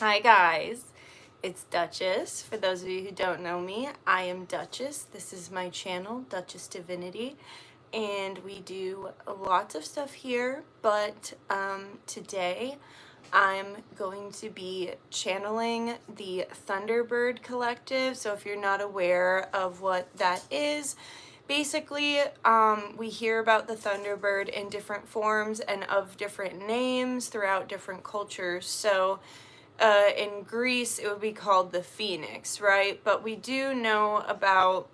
Hi guys, it's Dutchess. For those of you who don't know me, I am Dutchess. This is my channel, Dutchess Divinity, and we do lots of stuff here, but today I'm going to be channeling the Thunderbird Collective. So if you're not aware of what that is, basically, we hear about the Thunderbird in different forms and of different names throughout different cultures. So in Greece, it would be called the Phoenix, right? But we do know about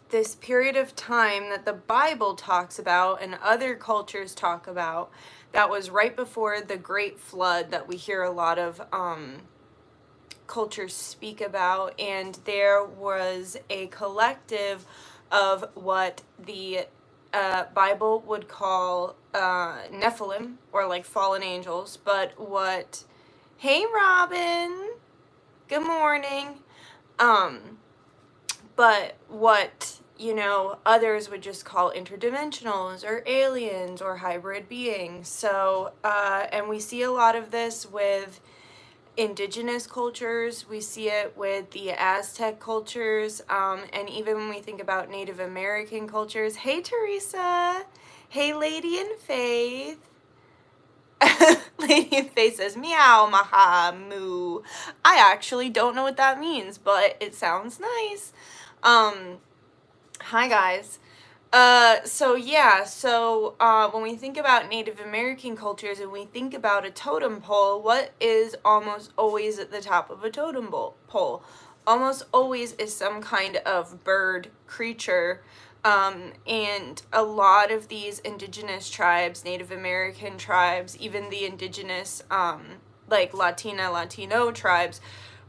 this period of time that the Bible talks about and other cultures talk about that was right before the Great Flood that we hear a lot of cultures speak about. And there was a collective of what the Bible would call Nephilim, or like fallen angels, but what... Hey Robin, good morning. But what, others would just call interdimensionals or aliens or hybrid beings. So, and we see a lot of this with indigenous cultures. We see it with the Aztec cultures, and even when we think about Native American cultures. Hey Teresa, hey Lady in Faith. Lady in Faith says, meow, maha, moo. I actually don't know what that means, but it sounds nice. Hi guys. When we think about Native American cultures and we think about a totem pole, what is almost always at the top of a totem pole? Almost always is some kind of bird creature. And a lot of these indigenous tribes, Native American tribes, even the indigenous, Latino tribes,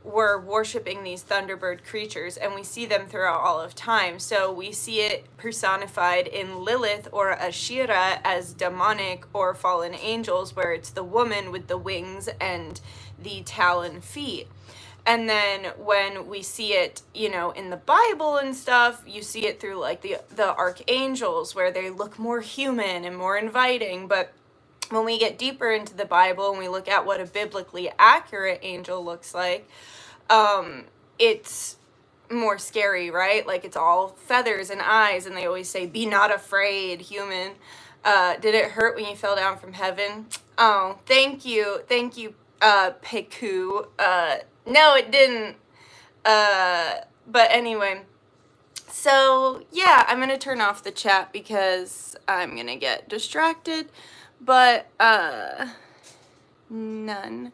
were worshiping these Thunderbird creatures, and we see them throughout all of time. So we see it personified in Lilith or Ashira as demonic or fallen angels, where it's the woman with the wings and the talon feet. And then when we see it, in the Bible and stuff, you see it through like the archangels, where they look more human and more inviting. But when we get deeper into the Bible and we look at what a biblically accurate angel looks like, it's more scary, right? Like it's all feathers and eyes, and they always say, be not afraid, human. Did it hurt when you fell down from heaven? Oh, thank you, Piku. No, it didn't. But anyway, so yeah, I'm gonna turn off the chat because I'm gonna get distracted, but none.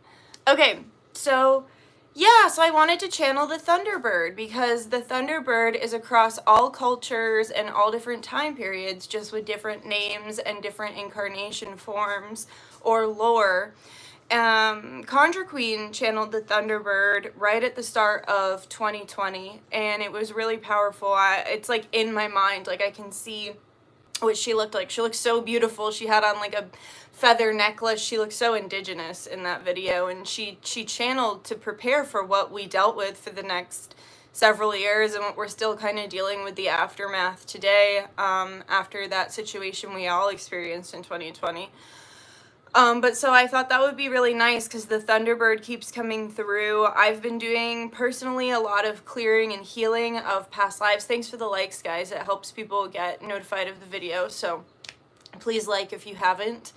Okay, so yeah, so I wanted to channel the Thunderbird because the Thunderbird is across all cultures and all different time periods, just with different names and different incarnation forms or lore. Conjure Queen channeled the Thunderbird right at the start of 2020, and it was really powerful. It's like in my mind, like I can see what she looked like. She looked so beautiful. She had on like a feather necklace. She looked so indigenous in that video, and she channeled to prepare for what we dealt with for the next several years and what we're still kind of dealing with the aftermath today, after that situation we all experienced in 2020. But so I thought that would be really nice because the Thunderbird keeps coming through. I've been doing personally a lot of clearing and healing of past lives. Thanks for the likes, guys. It helps people get notified of the video, so please like if you haven't.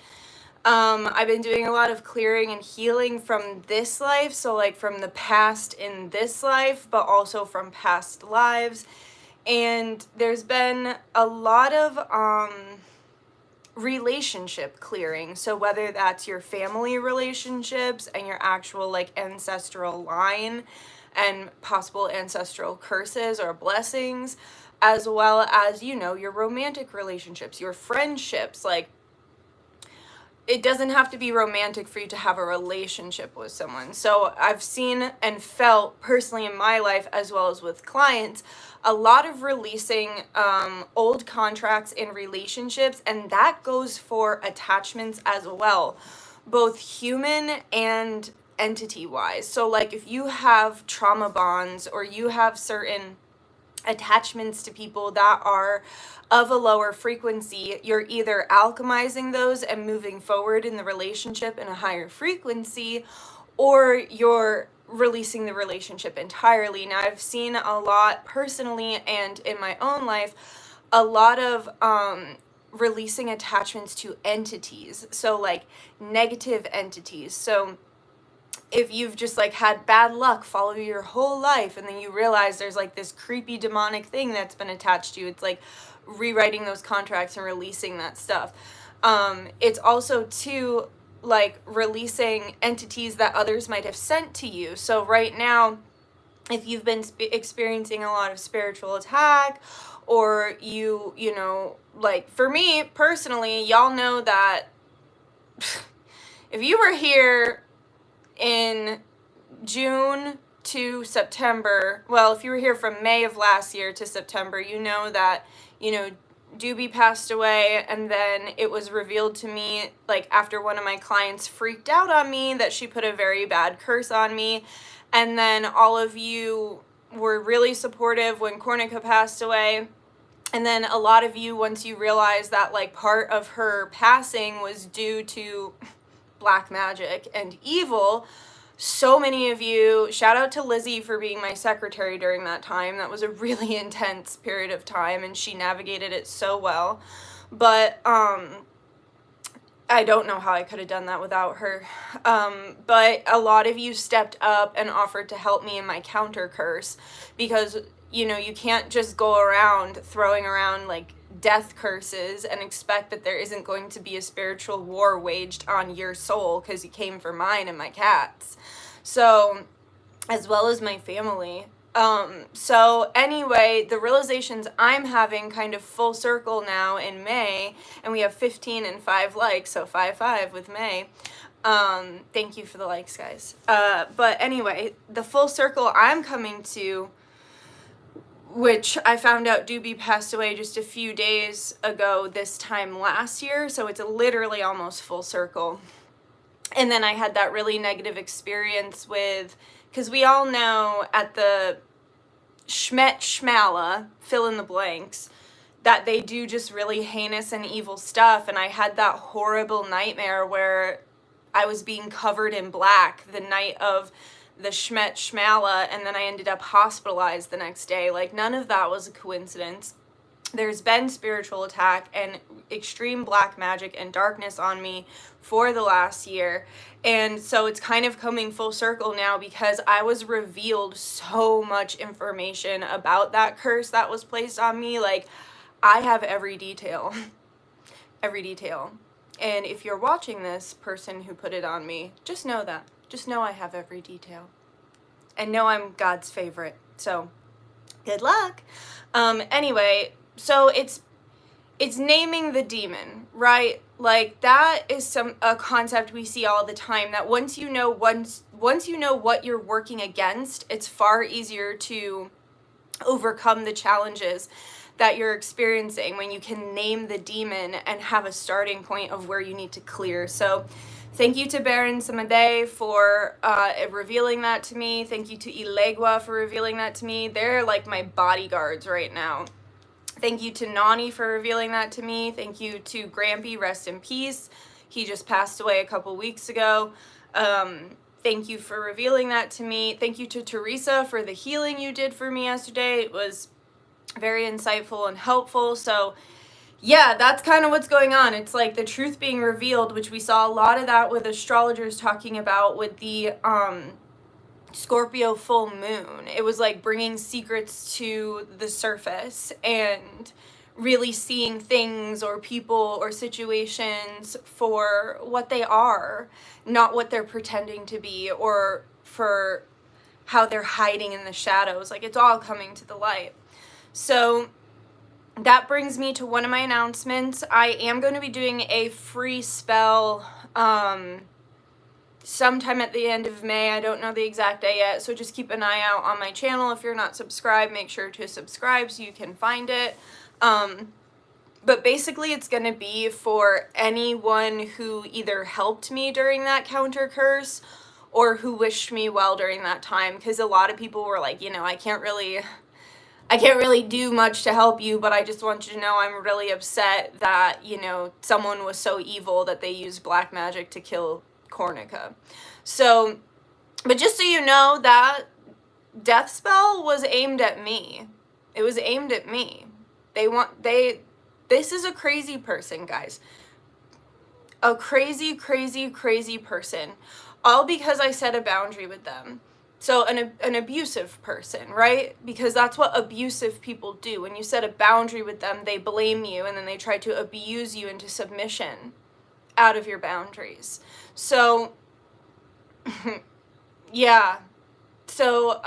I've been doing a lot of clearing and healing from this life, so like from the past in this life, but also from past lives. And there's been a lot of relationship clearing. So whether that's your family relationships and your actual like ancestral line and possible ancestral curses or blessings, as well as, your romantic relationships, your friendships. Like, it doesn't have to be romantic for you to have a relationship with someone. So I've seen and felt personally in my life, as well as with clients, a lot of releasing old contracts in relationships, and that goes for attachments as well, both human and entity-wise. So like if you have trauma bonds or you have certain attachments to people that are of a lower frequency, you're either alchemizing those and moving forward in the relationship in a higher frequency, or you're releasing the relationship entirely. Now, I've seen a lot personally and in my own life, a lot of releasing attachments to entities, so like negative entities. So if you've just like had bad luck follow you your whole life, and then you realize there's like this creepy demonic thing that's been attached to you, it's like rewriting those contracts and releasing that stuff. It's also too like releasing entities that others might have sent to you. So right now, if you've been experiencing a lot of spiritual attack, or you know, like for me personally, y'all know that if you were here in June to September, well, if you were here from May of last year to September, you know that, you know, Doobie passed away, and then it was revealed to me, like, after one of my clients freaked out on me that she put a very bad curse on me. And then all of you were really supportive when Cornica passed away. And then a lot of you, once you realized that, like, part of her passing was due to black magic and evil, so many of you, shout out to Lizzie for being my secretary during that time. That was a really intense period of time, and she navigated it so well. But I don't know how I could have done that without her. But a lot of you stepped up and offered to help me in my counter curse, because, you know, you can't just go around throwing around like death curses and expect that there isn't going to be a spiritual war waged on your soul, because you came for mine and my cats, so, as well as my family. So anyway, the realizations I'm having kind of full circle now in May, and we have 15 and 5 likes, so 5 with May. Thank you for the likes, guys. But anyway, the full circle I'm coming to, which I found out Doobie passed away just a few days ago this time last year, so it's literally almost full circle. And then I had that really negative experience with, because we all know at the Schmet Schmala, fill in the blanks, that they do just really heinous and evil stuff. And I had that horrible nightmare where I was being covered in black the night of the Schmet Schmala, and then I ended up hospitalized the next day. Like, none of that was a coincidence. There's been spiritual attack and extreme black magic and darkness on me for the last year. And so it's kind of coming full circle now, because I was revealed so much information about that curse that was placed on me. Like, I have every detail. Every detail. And if you're watching this, person who put it on me, just know that. Just know I have every detail. And know I'm God's favorite. So, good luck. Anyway, so it's naming the demon, right? Like, that is a concept we see all the time, that once you know what you're working against, it's far easier to overcome the challenges that you're experiencing when you can name the demon and have a starting point of where you need to clear. So thank you to Vernon CT for revealing that to me. Thank you to Ilegua for revealing that to me. They're like my bodyguards right now. Thank you to Nani for revealing that to me. Thank you to Grampy, rest in peace. He just passed away a couple weeks ago. Thank you for revealing that to me. Thank you to Teresa for the healing you did for me yesterday. It was very insightful and helpful. So yeah, that's kind of what's going on. It's like the truth being revealed, which we saw a lot of that with astrologers talking about with the Scorpio full moon. It was like bringing secrets to the surface and really seeing things or people or situations for what they are, not what they're pretending to be, or for how they're hiding in the shadows. Like, it's all coming to the light. So that brings me to one of my announcements. I am going to be doing a free spell sometime at the end of May. I don't know the exact day yet, so just keep an eye out on my channel. If you're not subscribed, make sure to subscribe so you can find it. But basically it's going to be for anyone who either helped me during that counter curse or who wished me well during that time, because a lot of people were like, you know, I can't really do much to help you, but I just want you to know I'm really upset that, you know, someone was so evil that they used black magic to kill Cornica. So But just so you know, that death spell was aimed at me. It was aimed at me. This is a crazy person, guys. A crazy, crazy, crazy person. All because I set a boundary with them. So an abusive person, right? Because that's what abusive people do. When you set a boundary with them, they blame you and then they try to abuse you into submission out of your boundaries. So, yeah. So,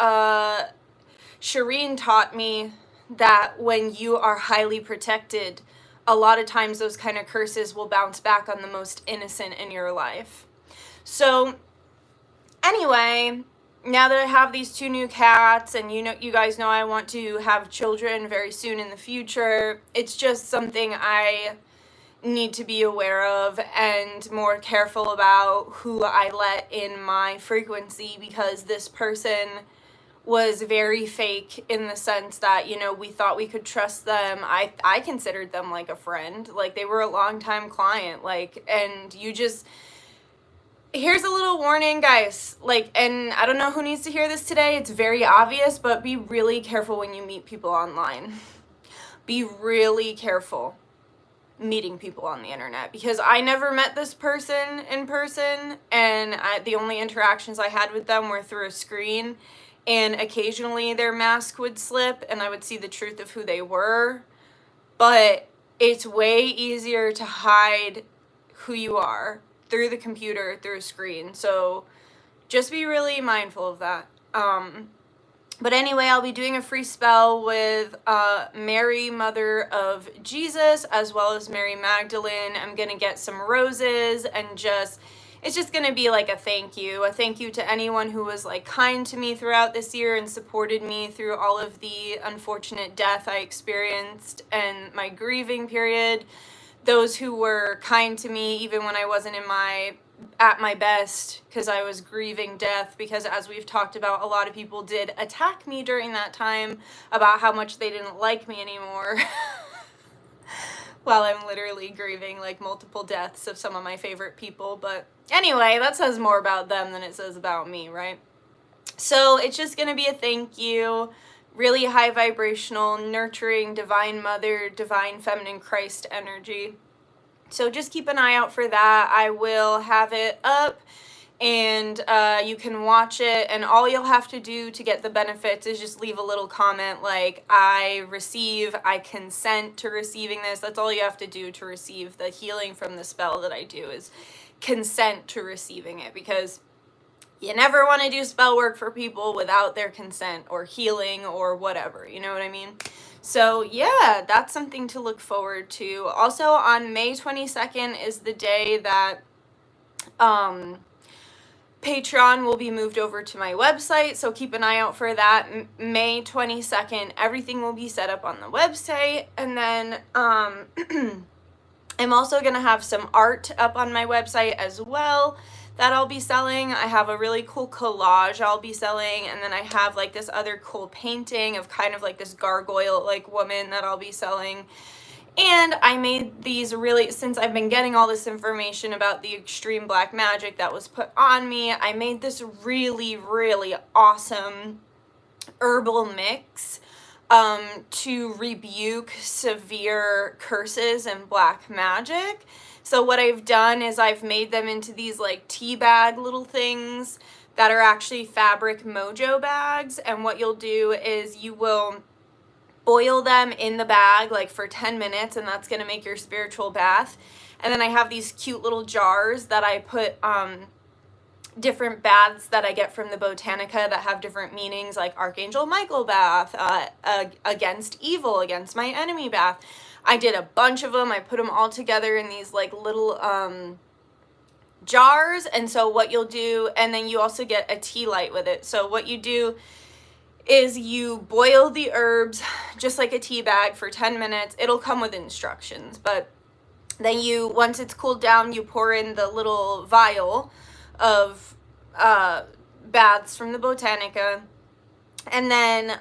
Shireen taught me that when you are highly protected, a lot of times those kind of curses will bounce back on the most innocent in your life. So, anyway, now that I have these 2 new cats, and you guys know I want to have children very soon in the future, it's just something I need to be aware of and more careful about who I let in my frequency, because this person was very fake in the sense that, we thought we could trust them. I considered them like a friend. Like, they were a longtime client. Like, and here's a little warning, guys. Like, and I don't know who needs to hear this today. It's very obvious, but be really careful when you meet people online. Be really careful meeting people on the internet, because I never met this person in person, and the only interactions I had with them were through a screen, and occasionally their mask would slip and I would see the truth of who they were. But it's way easier to hide who you are through the computer, through a screen. So just be really mindful of that. But anyway, I'll be doing a free spell with Mary, Mother of Jesus, as well as Mary Magdalene. I'm going to get some roses and it's just going to be like a thank you to anyone who was like kind to me throughout this year and supported me through all of the unfortunate death I experienced and my grieving period. Those who were kind to me even when I wasn't at my best, because I was grieving death, because as we've talked about, a lot of people did attack me during that time about how much they didn't like me anymore. While I'm literally grieving like multiple deaths of some of my favorite people. But anyway, that says more about them than it says about me, right? So it's just going to be a thank you, really high vibrational, nurturing, divine mother, divine feminine Christ energy. So just keep an eye out for that. I will have it up, and you can watch it, and all you'll have to do to get the benefits is just leave a little comment like, I consent to receiving this. That's all you have to do to receive the healing from the spell that I do, is consent to receiving it, because you never want to do spell work for people without their consent or healing or whatever, you know what I mean? So yeah, that's something to look forward to. Also, on May 22nd is the day that Patreon will be moved over to my website, so keep an eye out for that. May 22nd, everything will be set up on the website, and then I'm also going to have some art up on my website as well that I'll be selling. I have a really cool collage I'll be selling, and then I have like this other cool painting of kind of like this gargoyle like woman that I'll be selling. And I made these really, since I've been getting all this information about the extreme black magic that was put on me, I made this really, really awesome herbal mix to rebuke severe curses and black magic. So what I've done is I've made them into these like tea bag little things that are actually fabric mojo bags. And what you'll do is you will boil them in the bag like for 10 minutes, and that's going to make your spiritual bath. And then I have these cute little jars that I put different baths that I get from the Botanica that have different meanings, like Archangel Michael bath, against evil, against my enemy bath. I did a bunch of them. I put them all together in these like little jars. And so what you'll do, and then you also get a tea light with it. So what you do is you boil the herbs just like a tea bag for 10 minutes. It'll come with instructions, but then once it's cooled down, you pour in the little vial of baths from the Botanica, and then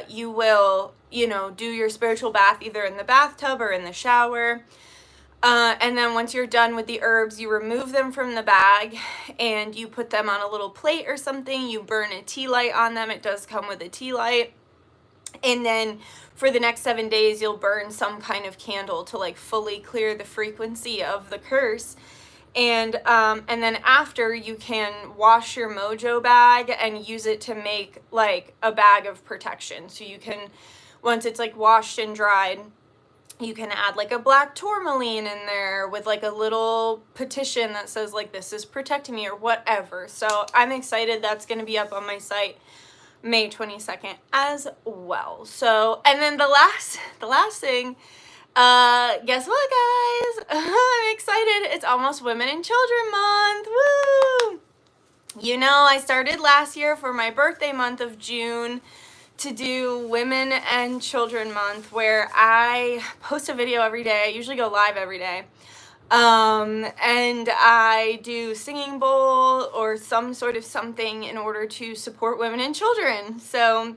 you will, do your spiritual bath either in the bathtub or in the shower. And then once you're done with the herbs, you remove them from the bag and you put them on a little plate or something. You burn a tea light on them. It does come with a tea light. And then for the next 7 days, you'll burn some kind of candle to like fully clear the frequency of the curse. And then after, you can wash your mojo bag and use it to make like a bag of protection. So you can, once it's like washed and dried, you can add like a black tourmaline in there with like a little petition that says like, this is protecting me or whatever. So I'm excited. That's going to be up on my site May 22nd as well. So, and then the last thing, guess what, guys? I'm excited. It's almost Women and Children Month. Woo! You know, I started last year for my birthday month of June to do Women and Children Month, where I post a video every day. I usually go live every day. And I do singing bowl or some sort of something in order to support women and children. So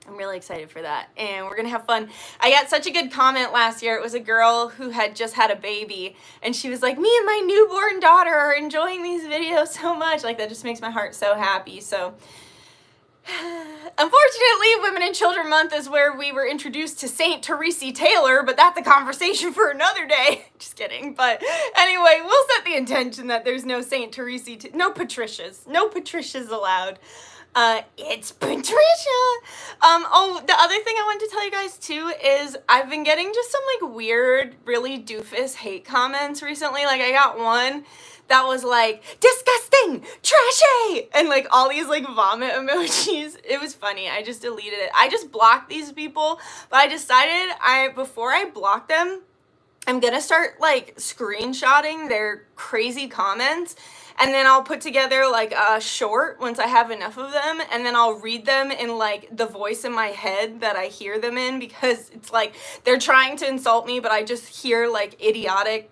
I'm really excited for that, and we're gonna have fun. I got such a good comment last year. It was a girl who had just had a baby, and she was like, me and my newborn daughter are enjoying these videos so much. Like, that just makes my heart so happy. So unfortunately, Women and Children Month is where we were introduced to Saint Teresa Taylor, but that's a conversation for another day. Just kidding. But anyway, we'll set the intention that there's no Saint Teresa, no Patricias. No Patricias allowed. It's Patricia. Oh, the other thing I wanted to tell you guys too is I've been getting just some like weird, really doofus hate comments recently. Like, I got one that was like, disgusting, trashy, and like all these like vomit emojis. It was funny. I just deleted it. I just blocked these people, but I decided before I block them, I'm gonna start like screenshotting their crazy comments, and then I'll put together like a short once I have enough of them, and then I'll read them in like the voice in my head that I hear them in, because it's like they're trying to insult me, but I just hear like idiotic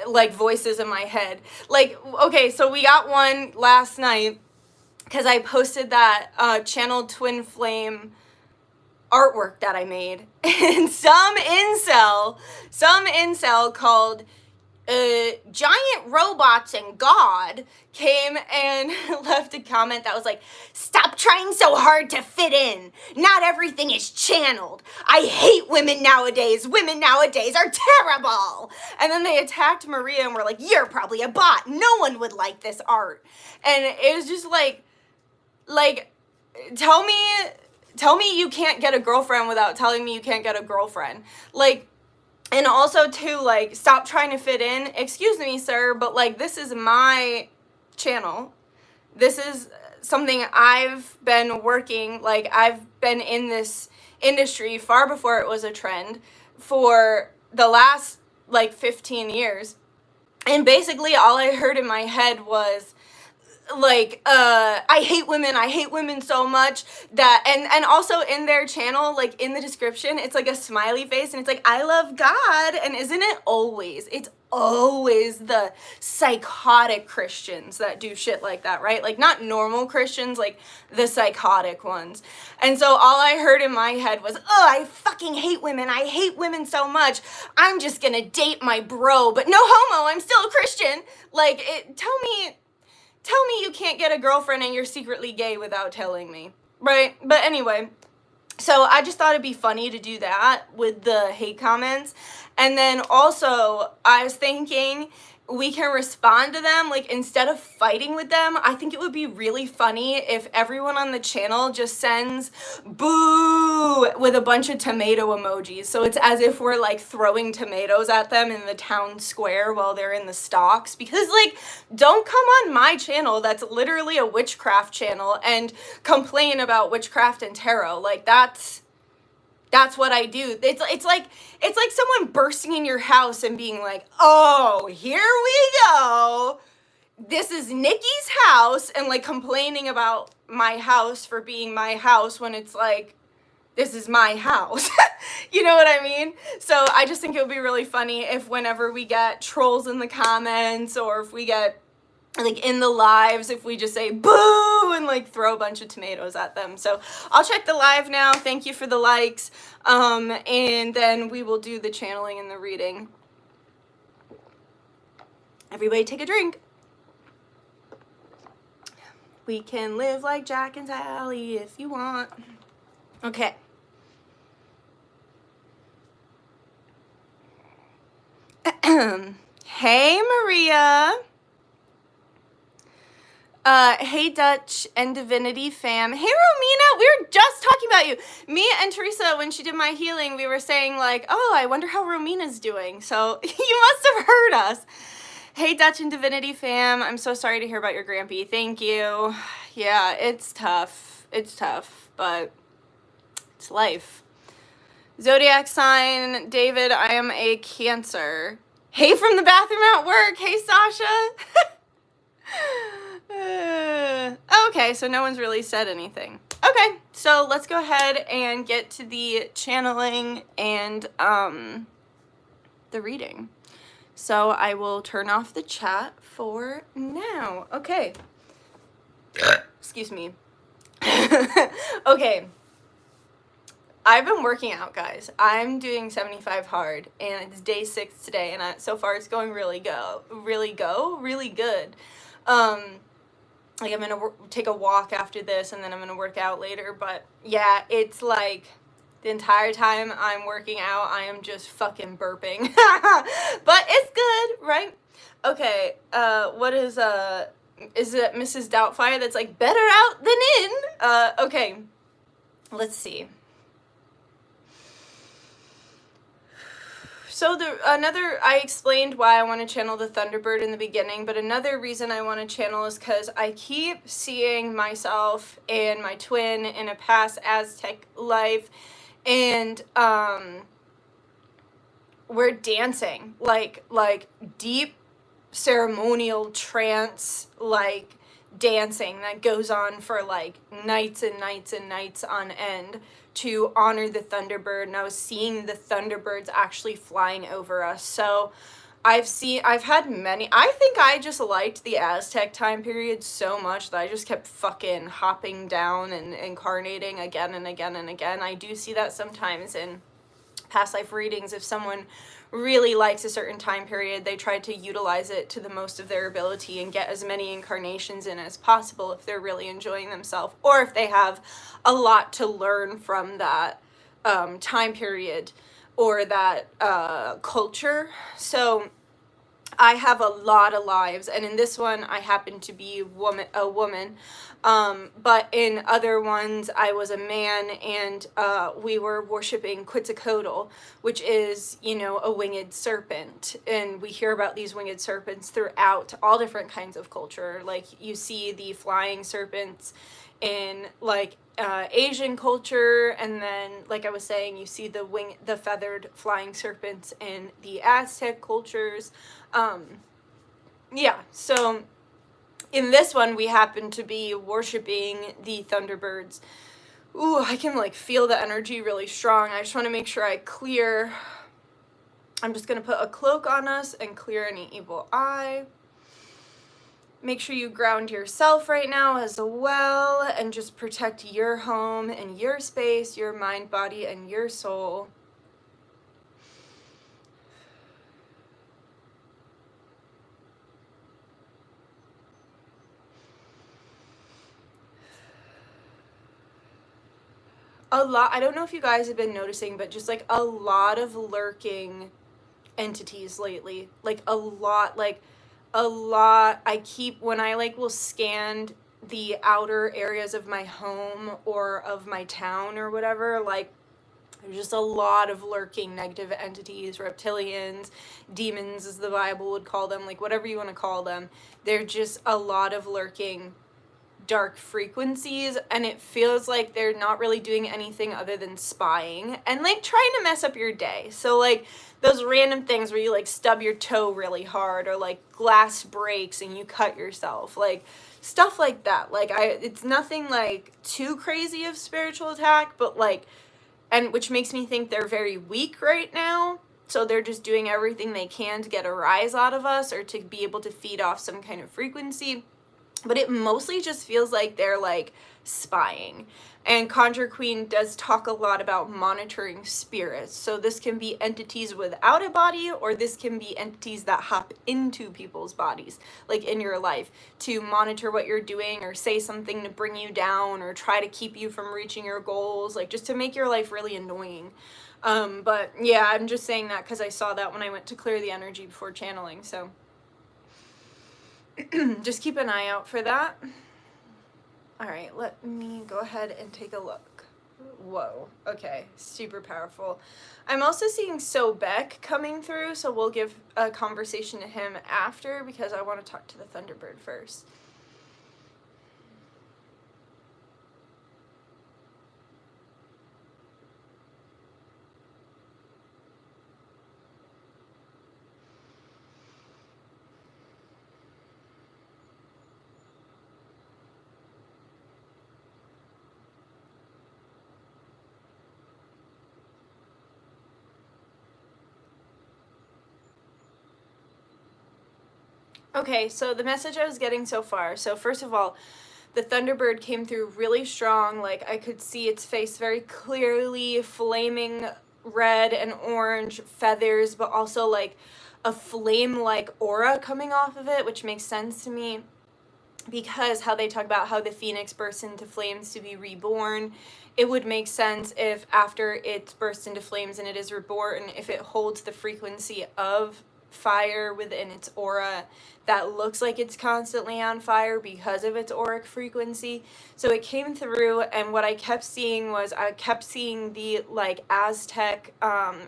like voices in my head. Like, okay, so we got one last night because I posted that channeled twin flame artwork that I made, and some incel called Giant Robots and God came and left a comment that was like, stop trying so hard to fit in. Not everything is channeled. I hate women nowadays. Women nowadays are terrible. And then they attacked Maria and were like, you're probably a bot. No one would like this art. And it was just like, tell me you can't get a girlfriend without telling me you can't get a girlfriend. Like, and also too, like, stop trying to fit in. Excuse me, sir, but like, this is my channel. This is something I've been working, like, I've been in this industry far before it was a trend for the last like 15 years. And basically all I heard in my head was like, I hate women so much that, and also in their channel, like in the description, it's like a smiley face and it's like, I love God. And isn't it always, it's always the psychotic Christians that do shit like that, right? Like, not normal Christians, like the psychotic ones. And so all I heard in my head was, oh, I fucking hate women. I hate women so much. I'm just gonna date my bro, but no homo, I'm still a Christian. Like, tell me you can't get a girlfriend and you're secretly gay without telling me, right? But anyway, so I just thought it'd be funny to do that with the hate comments. And then also, I was thinking we can respond to them, like, instead of fighting with them. I think it would be really funny if everyone on the channel just sends boo with a bunch of tomato emojis. So it's as if we're like throwing tomatoes at them in the town square while they're in the stocks. Because, like, don't come on my channel that's literally a witchcraft channel and complain about witchcraft and tarot. Like, that's what I do. It's like someone bursting in your house and being like, oh, here we go. This is Nikki's house, and like complaining about my house for being my house when it's like, this is my house. You know what I mean? So I just think it would be really funny if whenever we get trolls in the comments, or if we get like in the lives, if we just say boo and like throw a bunch of tomatoes at them. So I'll check the live now. Thank you for the likes. And then we will do the channeling and the reading. Everybody take a drink. We can live like Jack and Sally if you want. Okay. Hey, Maria. Hey, Dutch and Divinity fam. Hey, Romina, we were just talking about you. Me and Teresa, when she did my healing, we were saying like, oh, I wonder how Romina's doing. So you must have heard us. Hey, Dutch and Divinity fam. I'm so sorry to hear about your Grampy. Thank you. Yeah, it's tough. It's tough, but it's life. Zodiac sign, David, I am a Cancer. Hey, from the bathroom at work. Hey, Sasha. Okay, so no one's really said anything. Okay, so let's go ahead and get to the channeling and the reading. So I will turn off the chat for now. Okay. Excuse me. Okay. I've been working out, guys. I'm doing 75 hard, and it's day 6 today, and so far it's going really good. Like I'm gonna take a walk after this, and then I'm gonna work out later. But yeah, it's like the entire time I'm working out, I am just fucking burping. But it's good, right? Okay. What is it Mrs. Doubtfire that's like better out than in? Okay. Let's see. So I explained why I want to channel the Thunderbird in the beginning, but another reason I want to channel is because I keep seeing myself and my twin in a past Aztec life, and we're dancing, like deep ceremonial trance, like dancing that goes on for like nights and nights and nights on end to honor the Thunderbird, and I was seeing the Thunderbirds actually flying over us. So I've had many. I think I just liked the Aztec time period so much that I just kept fucking hopping down and incarnating again and again and again. I do see that sometimes in past life readings. If someone really likes a certain time period, they try to utilize it to the most of their ability and get as many incarnations in as possible if they're really enjoying themselves, or if they have a lot to learn from that time period or that culture. So I have a lot of lives, and in this one I happen to be a woman, but in other ones I was a man, and we were worshiping Quetzalcoatl, which is, you know, a winged serpent, and we hear about these winged serpents throughout all different kinds of culture. Like you see the flying serpents in like Asian culture, and then like I was saying, you see the feathered flying serpents in the Aztec cultures. Yeah, so in this one we happen to be worshiping the Thunderbirds. Ooh, I can like feel the energy really strong. I just want to make sure I clear. I'm just going to put a cloak on us and clear any evil eye. Make sure you ground yourself right now as well, and just protect your home and your space, your mind, body, and your soul. I don't know if you guys have been noticing, but just like a lot of lurking entities lately. Like a lot. When I like will scan the outer areas of my home or of my town or whatever, like there's just a lot of lurking negative entities, reptilians, demons as the Bible would call them, like whatever you want to call them. They're just a lot of lurking dark frequencies, and it feels like they're not really doing anything other than spying and like trying to mess up your day. So like those random things where you like stub your toe really hard, or like glass breaks and you cut yourself, like stuff like that. Like it's nothing like too crazy of spiritual attack, but like, and which makes me think they're very weak right now. So they're just doing everything they can to get a rise out of us, or to be able to feed off some kind of frequency. but it mostly just feels like they're like spying. And Conjure Queen does talk a lot about monitoring spirits. So this can be entities without a body, or this can be entities that hop into people's bodies, like in your life, to monitor what you're doing, or say something to bring you down, or try to keep you from reaching your goals, like just to make your life really annoying. But yeah, I'm just saying that because I saw that when I went to clear the energy before channeling. So just keep an eye out for that. All right, let me go ahead and take a look. Whoa, okay, super powerful. I'm also seeing Sobek coming through, so we'll give a conversation to him after because I want to talk to the Thunderbird first. Okay, so the message I was getting so far. So first of all, the Thunderbird came through really strong. Like I could see its face very clearly, flaming red and orange feathers, but also like a flame-like aura coming off of it, which makes sense to me because how they talk about how the phoenix bursts into flames to be reborn. It would make sense if after it bursts into flames and it is reborn, if it holds the frequency of fire within its aura that looks like it's constantly on fire because of its auric frequency. So it came through, and what I kept seeing was I kept seeing the like Aztec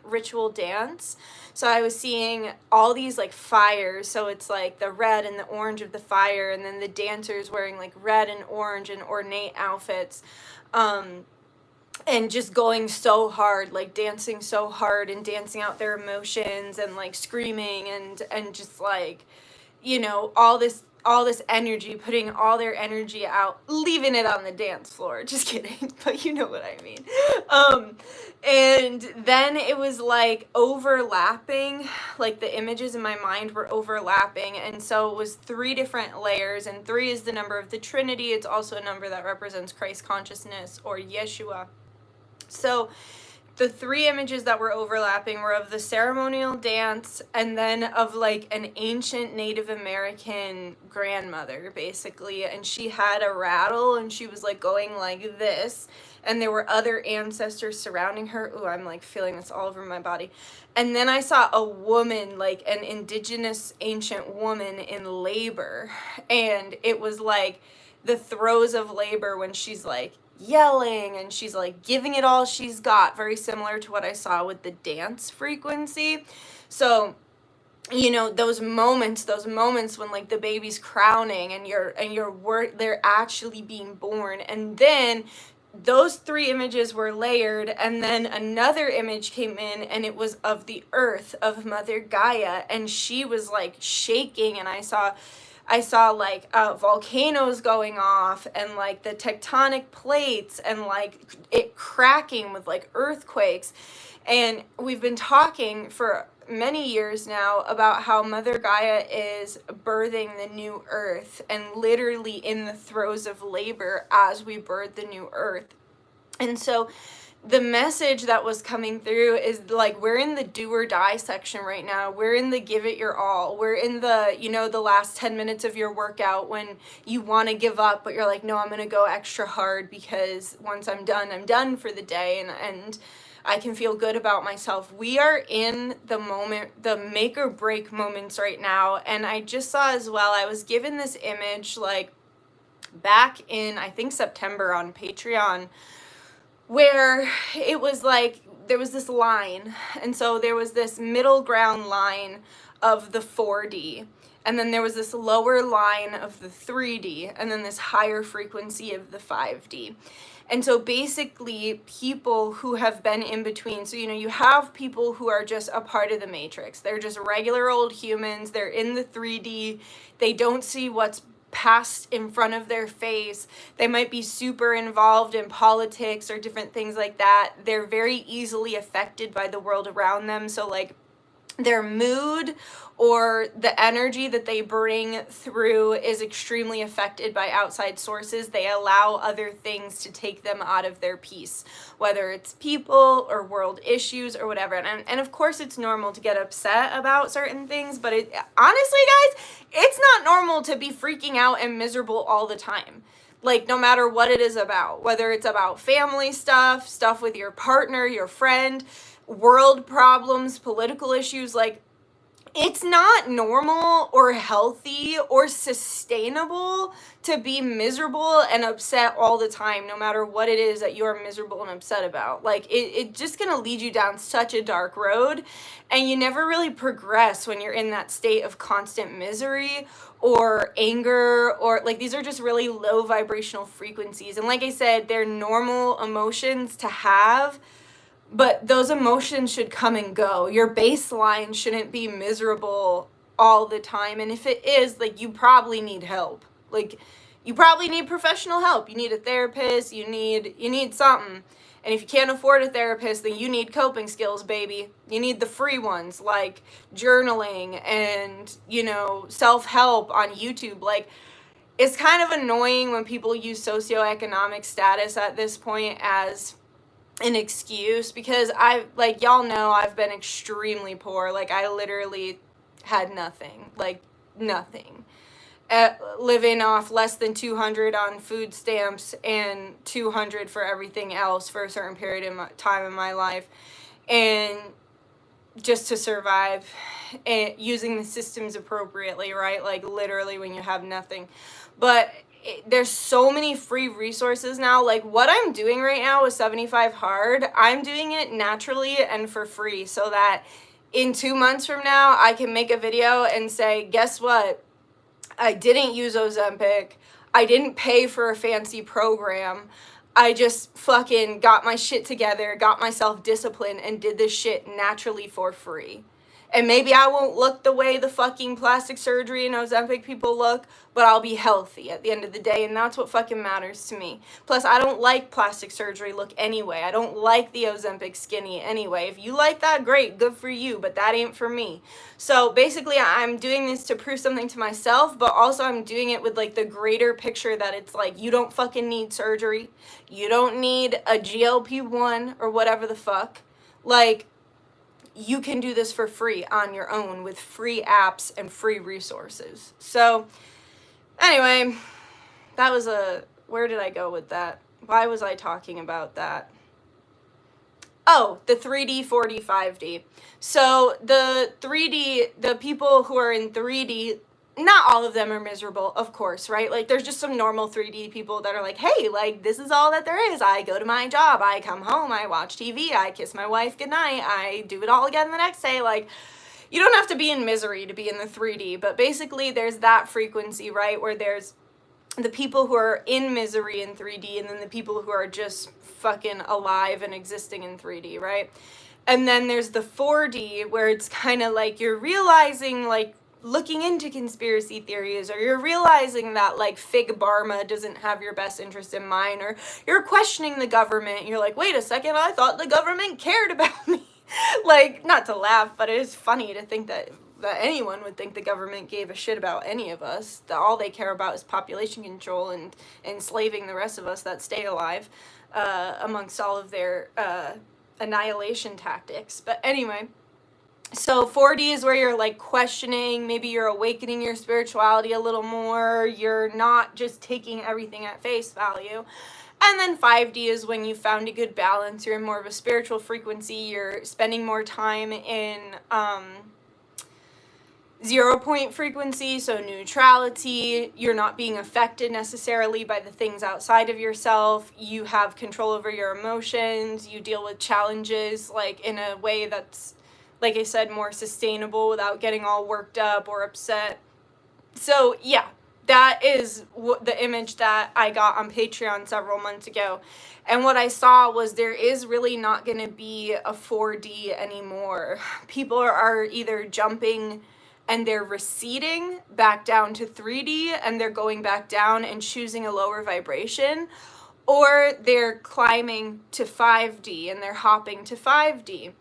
ritual dance. So I was seeing all these like fires, so it's like the red and the orange of the fire, and then the dancers wearing like red and orange and ornate outfits, and just going so hard, like dancing so hard and dancing out their emotions and like screaming and just like, you know, all this energy, putting all their energy out, leaving it on the dance floor. Just kidding, but you know what I mean. And then it was like overlapping, like the images in my mind were overlapping, and so it was 3 different layers, and 3 is the number of the Trinity. It's also a number that represents Christ consciousness or Yeshua. So the 3 images that were overlapping were of the ceremonial dance, and then of like an ancient Native American grandmother, basically, and she had a rattle and she was like going like this, and there were other ancestors surrounding her. Ooh, I'm like feeling this all over my body. And then I saw a woman, like an indigenous ancient woman in labor, and it was like the throes of labor when she's like yelling and she's like giving it all she's got, very similar to what I saw with the dance frequency. So, you know, those moments when like the baby's crowning and they're actually being born, and then those 3 images were layered, and then another image came in, and it was of the earth, of Mother Gaia, and she was like shaking, and I saw like volcanoes going off, and like the tectonic plates, and like it cracking with like earthquakes. And we've been talking for many years now about how Mother Gaia is birthing the new earth, and literally in the throes of labor as we birth the new earth. And so the message that was coming through is like, we're in the do or die section right now. We're in the give it your all. We're in the, you know, the last 10 minutes of your workout when you want to give up, but you're like, no, I'm going to go extra hard because once I'm done for the day, and I can feel good about myself. We are in the moment, the make or break moments right now. And I just saw as well, I was given this image like back in, I think, September on Patreon, where it was like there was this line, and so there was this middle ground line of the 4D, and then there was this lower line of the 3D, and then this higher frequency of the 5D. And so basically people who have been in between, so you know, you have people who are just a part of the matrix. They're just regular old humans. They're in the 3D. They don't see what's past in front of their face. They might be super involved in politics or different things like that. They're very easily affected by the world around them. So like their mood or the energy that they bring through is extremely affected by outside sources. They allow other things to take them out of their peace, whether it's people or world issues or whatever. And of course it's normal to get upset about certain things, but honestly, guys, it's not normal to be freaking out and miserable all the time. Like, no matter what it is about, whether it's about family stuff, stuff with your partner, your friend, world problems, political issues, like, it's not normal or healthy or sustainable to be miserable and upset all the time, no matter what it is that you're miserable and upset about. Like, it's just gonna lead you down such a dark road, and you never really progress when you're in that state of constant misery or anger, or like, these are just really low vibrational frequencies. And like I said, they're normal emotions to have, but those emotions should come and go. Your baseline shouldn't be miserable all the time. And if it is, like, you probably need help. Like, you probably need professional help. You need a therapist, you need something. And if you can't afford a therapist, then you need coping skills, baby. You need the free ones, like journaling and, self-help on YouTube. Like, it's kind of annoying when people use socioeconomic status at this point as an excuse, because y'all know I've been extremely poor. Like, I literally had nothing, like nothing. Living off less than 200 on food stamps and 200 for everything else for a certain period of time in my life, and just to survive, and using the systems appropriately, right? Like, literally when you have nothing. But there's so many free resources now. Like, what I'm doing right now with 75 Hard, I'm doing it naturally and for free, so that in 2 months from now, I can make a video and say, guess what? I didn't use Ozempic. I didn't pay for a fancy program. I just fucking got my shit together, got myself disciplined, and did this shit naturally for free. And maybe I won't look the way the fucking plastic surgery and Ozempic people look, but I'll be healthy at the end of the day, and that's what fucking matters to me. Plus, I don't like plastic surgery look anyway. I don't like the Ozempic skinny anyway. If you like that, great, good for you, but that ain't for me. So basically, I'm doing this to prove something to myself, but also I'm doing it with, like, the greater picture that it's like, you don't fucking need surgery. You don't need a GLP-1 or whatever the fuck. Like, you can do this for free on your own with free apps and free resources. So anyway, that was where did I go with that? Why was I talking about that? Oh, the 3D, 4D, 5D. So the 3D, the people who are in 3D, not all of them are miserable, of course, right? Like, there's just some normal 3D people that are like, hey, like, this is all that there is. I go to my job, I come home, I watch TV, I kiss my wife goodnight, I do it all again the next day. Like, you don't have to be in misery to be in the 3D, but basically there's that frequency, right, where there's the people who are in misery in 3D, and then the people who are just fucking alive and existing in 3D, right? And then there's the 4D, where it's kind of like you're realizing, like, looking into conspiracy theories, or you're realizing that, like, Fig Barma doesn't have your best interest in mind, or you're questioning the government. You're like, wait a second, I thought the government cared about me. Like, not to laugh, but it is funny to think that anyone would think the government gave a shit about any of us, that all they care about is population control and enslaving the rest of us that stay alive, amongst all of their annihilation tactics. But anyway, so 4D is where you're, like, questioning, maybe you're awakening your spirituality a little more, you're not just taking everything at face value. And then 5D is when you found a good balance, you're in more of a spiritual frequency, you're spending more time in 0 point frequency, so neutrality, you're not being affected necessarily by the things outside of yourself, you have control over your emotions, you deal with challenges, like, in a way that's, like I said, more sustainable without getting all worked up or upset. So yeah, that is the image that I got on Patreon several months ago. And what I saw was there is really not going to be a 4D anymore. People are either jumping and they're receding back down to 3D, and they're going back down and choosing a lower vibration, or they're climbing to 5D and they're hopping to 5D.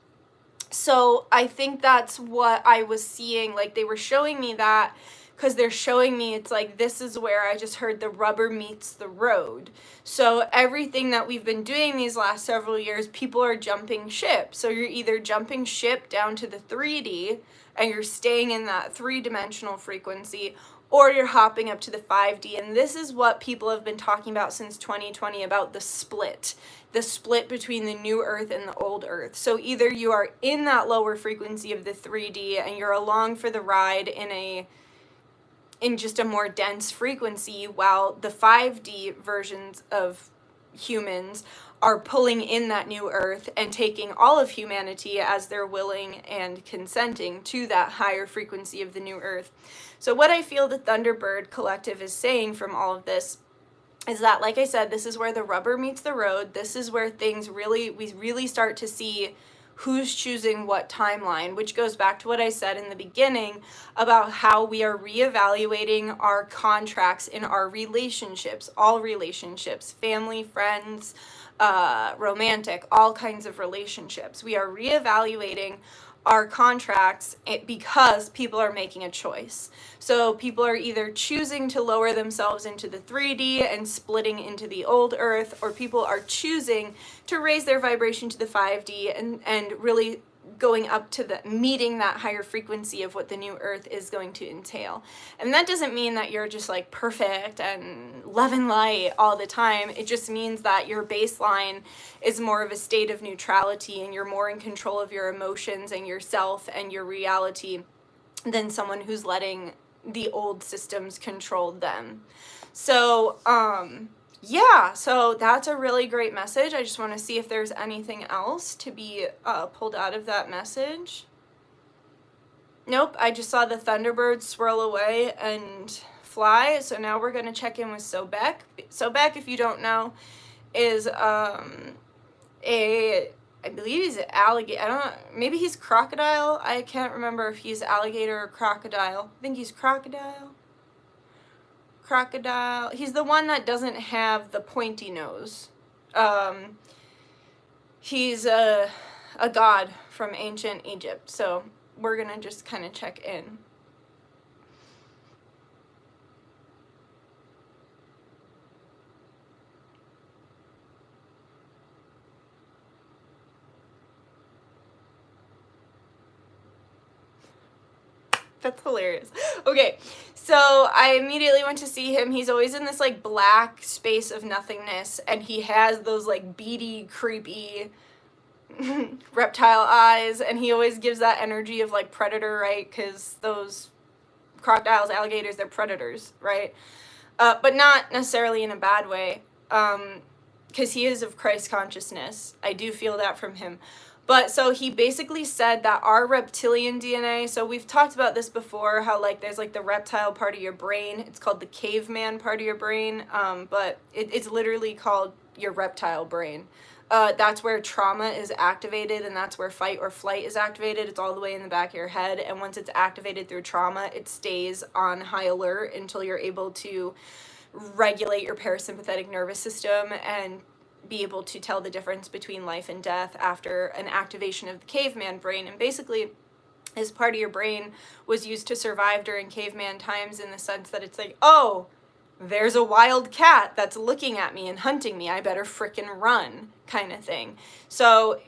So I think that's what I was seeing. Like, they were showing me that because they're showing me, it's like, this is where I just heard the rubber meets the road. So everything that we've been doing these last several years, people are jumping ship. So you're either jumping ship down to the 3D and you're staying in that 3-dimensional frequency, or you're hopping up to the 5D. And this is what people have been talking about since 2020, about the split between the new earth and the old earth. So either you are in that lower frequency of the 3D and you're along for the ride in just a more dense frequency, while the 5D versions of humans are pulling in that new earth and taking all of humanity as they're willing and consenting to that higher frequency of the new earth. So what I feel the Thunderbird Collective is saying from all of this is that, like I said, this is where the rubber meets the road. This is where we really start to see who's choosing what timeline, which goes back to what I said in the beginning about how we are reevaluating our contracts in our relationships, all relationships, family, friends, romantic, all kinds of relationships. We are reevaluating our contracts because people are making a choice. So people are either choosing to lower themselves into the 3D and splitting into the old earth, or people are choosing to raise their vibration to the 5D and really going up to the meeting that higher frequency of what the new earth is going to entail. And that doesn't mean that you're just like perfect and love and light all the time. It just means that your baseline is more of a state of neutrality and you're more in control of your emotions and yourself and your reality than someone who's letting the old systems control them. So yeah, so that's a really great message. I just want to see if there's anything else to be pulled out of that message. Nope, I just saw the Thunderbird swirl away and fly. So now we're going to check in with Sobek. Sobek, if you don't know, is I believe he's an alligator. Maybe he's crocodile. I can't remember if he's alligator or crocodile. I think he's crocodile. He's the one that doesn't have the pointy nose. He's a god from ancient Egypt. So we're gonna just kind of check in. That's hilarious. Okay, so I immediately went to see him. He's always in this like black space of nothingness, and he has those like beady, creepy reptile eyes, and he always gives that energy of like predator, right? Because those crocodiles, alligators, they're predators, right? But not necessarily in a bad way, because he is of Christ consciousness. I do feel that from him. But so he basically said that our reptilian DNA, so we've talked about this before, how like there's like the reptile part of your brain. It's called the caveman part of your brain, but it's literally called your reptile brain. That's where trauma is activated, and that's where fight or flight is activated. It's all the way in the back of your head, and once it's activated through trauma, it stays on high alert until you're able to regulate your parasympathetic nervous system and be able to tell the difference between life and death after an activation of the caveman brain. And basically, this part of your brain was used to survive during caveman times, in the sense that it's like, oh, there's a wild cat that's looking at me and hunting me, I better frickin' run, kind of thing. So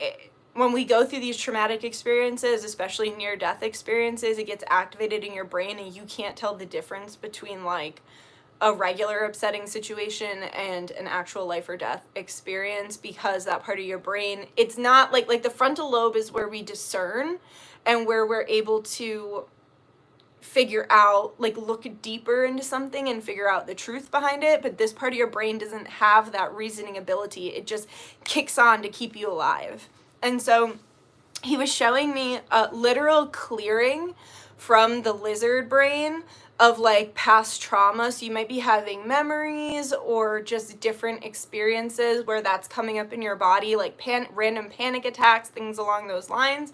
when we go through these traumatic experiences, especially near-death experiences, it gets activated in your brain, and you can't tell the difference between like a regular upsetting situation and an actual life or death experience, because that part of your brain, it's not like the frontal lobe is where we discern and where we're able to figure out, like look deeper into something and figure out the truth behind it. But this part of your brain doesn't have that reasoning ability. It just kicks on to keep you alive. And so he was showing me a literal clearing from the lizard brain of like past trauma. So you might be having memories or just different experiences where that's coming up in your body, like random panic attacks, things along those lines.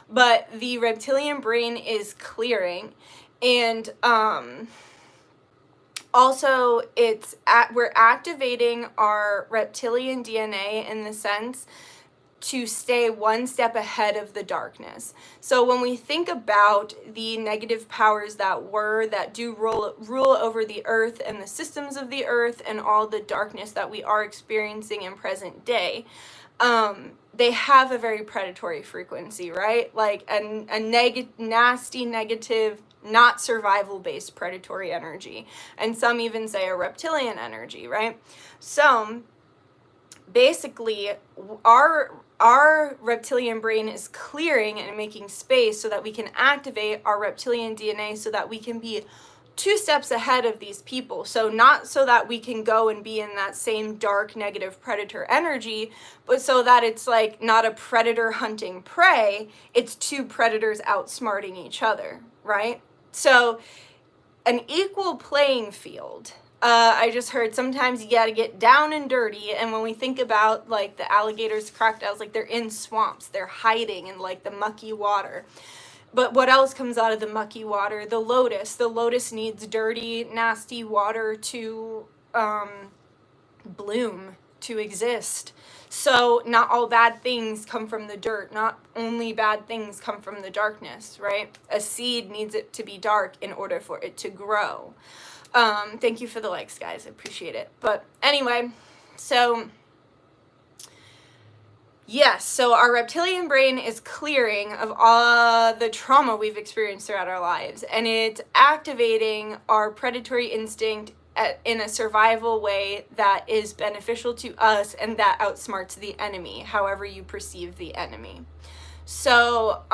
But the reptilian brain is clearing. And also we're activating our reptilian DNA in the sense to stay one step ahead of the darkness. So when we think about the negative powers that do rule over the earth and the systems of the earth and all the darkness that we are experiencing in present day, they have a very predatory frequency, right? Like a nasty, negative, not survival-based predatory energy. And some even say a reptilian energy, right? So basically, our reptilian brain is clearing and making space so that we can activate our reptilian DNA so that we can be 2 steps ahead of these people. So not so that we can go and be in that same dark, negative predator energy, but so that it's like not a predator hunting prey, it's 2 predators outsmarting each other, right? So an equal playing field. I just heard sometimes you gotta get down and dirty, and when we think about like the alligators, crocodiles, like they're in swamps, they're hiding in like the mucky water. But what else comes out of the mucky water? The lotus. The lotus needs dirty, nasty water to bloom, to exist. So not all bad things come from the dirt. Not only bad things come from the darkness, right? A seed needs it to be dark in order for it to grow. Thank you for the likes, guys. I appreciate it. But anyway, so yes, so our reptilian brain is clearing of all the trauma we've experienced throughout our lives, and it's activating our predatory instinct in a survival way that is beneficial to us and that outsmarts the enemy, however you perceive the enemy. So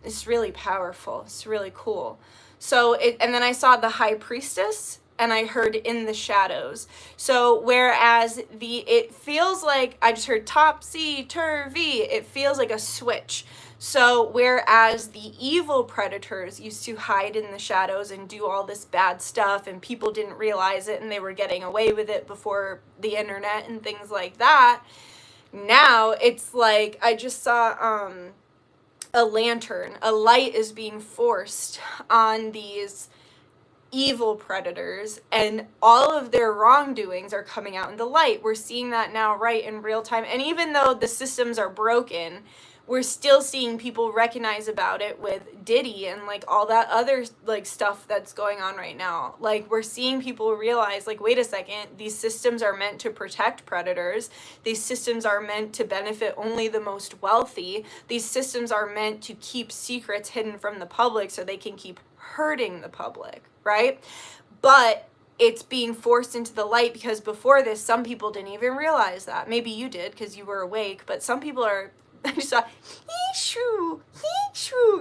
it's really powerful. It's really cool. So and then I saw the high priestess, and I heard in the shadows. So whereas it feels like, I just heard topsy-turvy, it feels like a switch. So whereas the evil predators used to hide in the shadows and do all this bad stuff, and people didn't realize it and they were getting away with it before the internet and things like that, now it's like, I just saw a lantern, a light is being forced on these evil predators, and all of their wrongdoings are coming out in the light. We're seeing that now right in real time, and even though the systems are broken, we're still seeing people recognize about it with Diddy and like all that other like stuff that's going on right now. Like we're seeing people realize like, wait a second, these systems are meant to protect predators. These systems are meant to benefit only the most wealthy. These systems are meant to keep secrets hidden from the public so they can keep hurting the public, right? But it's being forced into the light because before this, some people didn't even realize that. Maybe you did because you were awake, but some people are, I just saw, hee-shoo,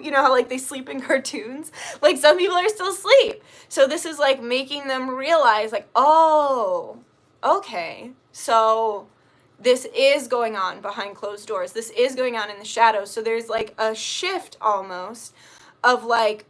you know how like they sleep in cartoons? Like some people are still asleep. So this is like making them realize like, oh, okay, so this is going on behind closed doors. This is going on in the shadows. So there's like a shift almost of like,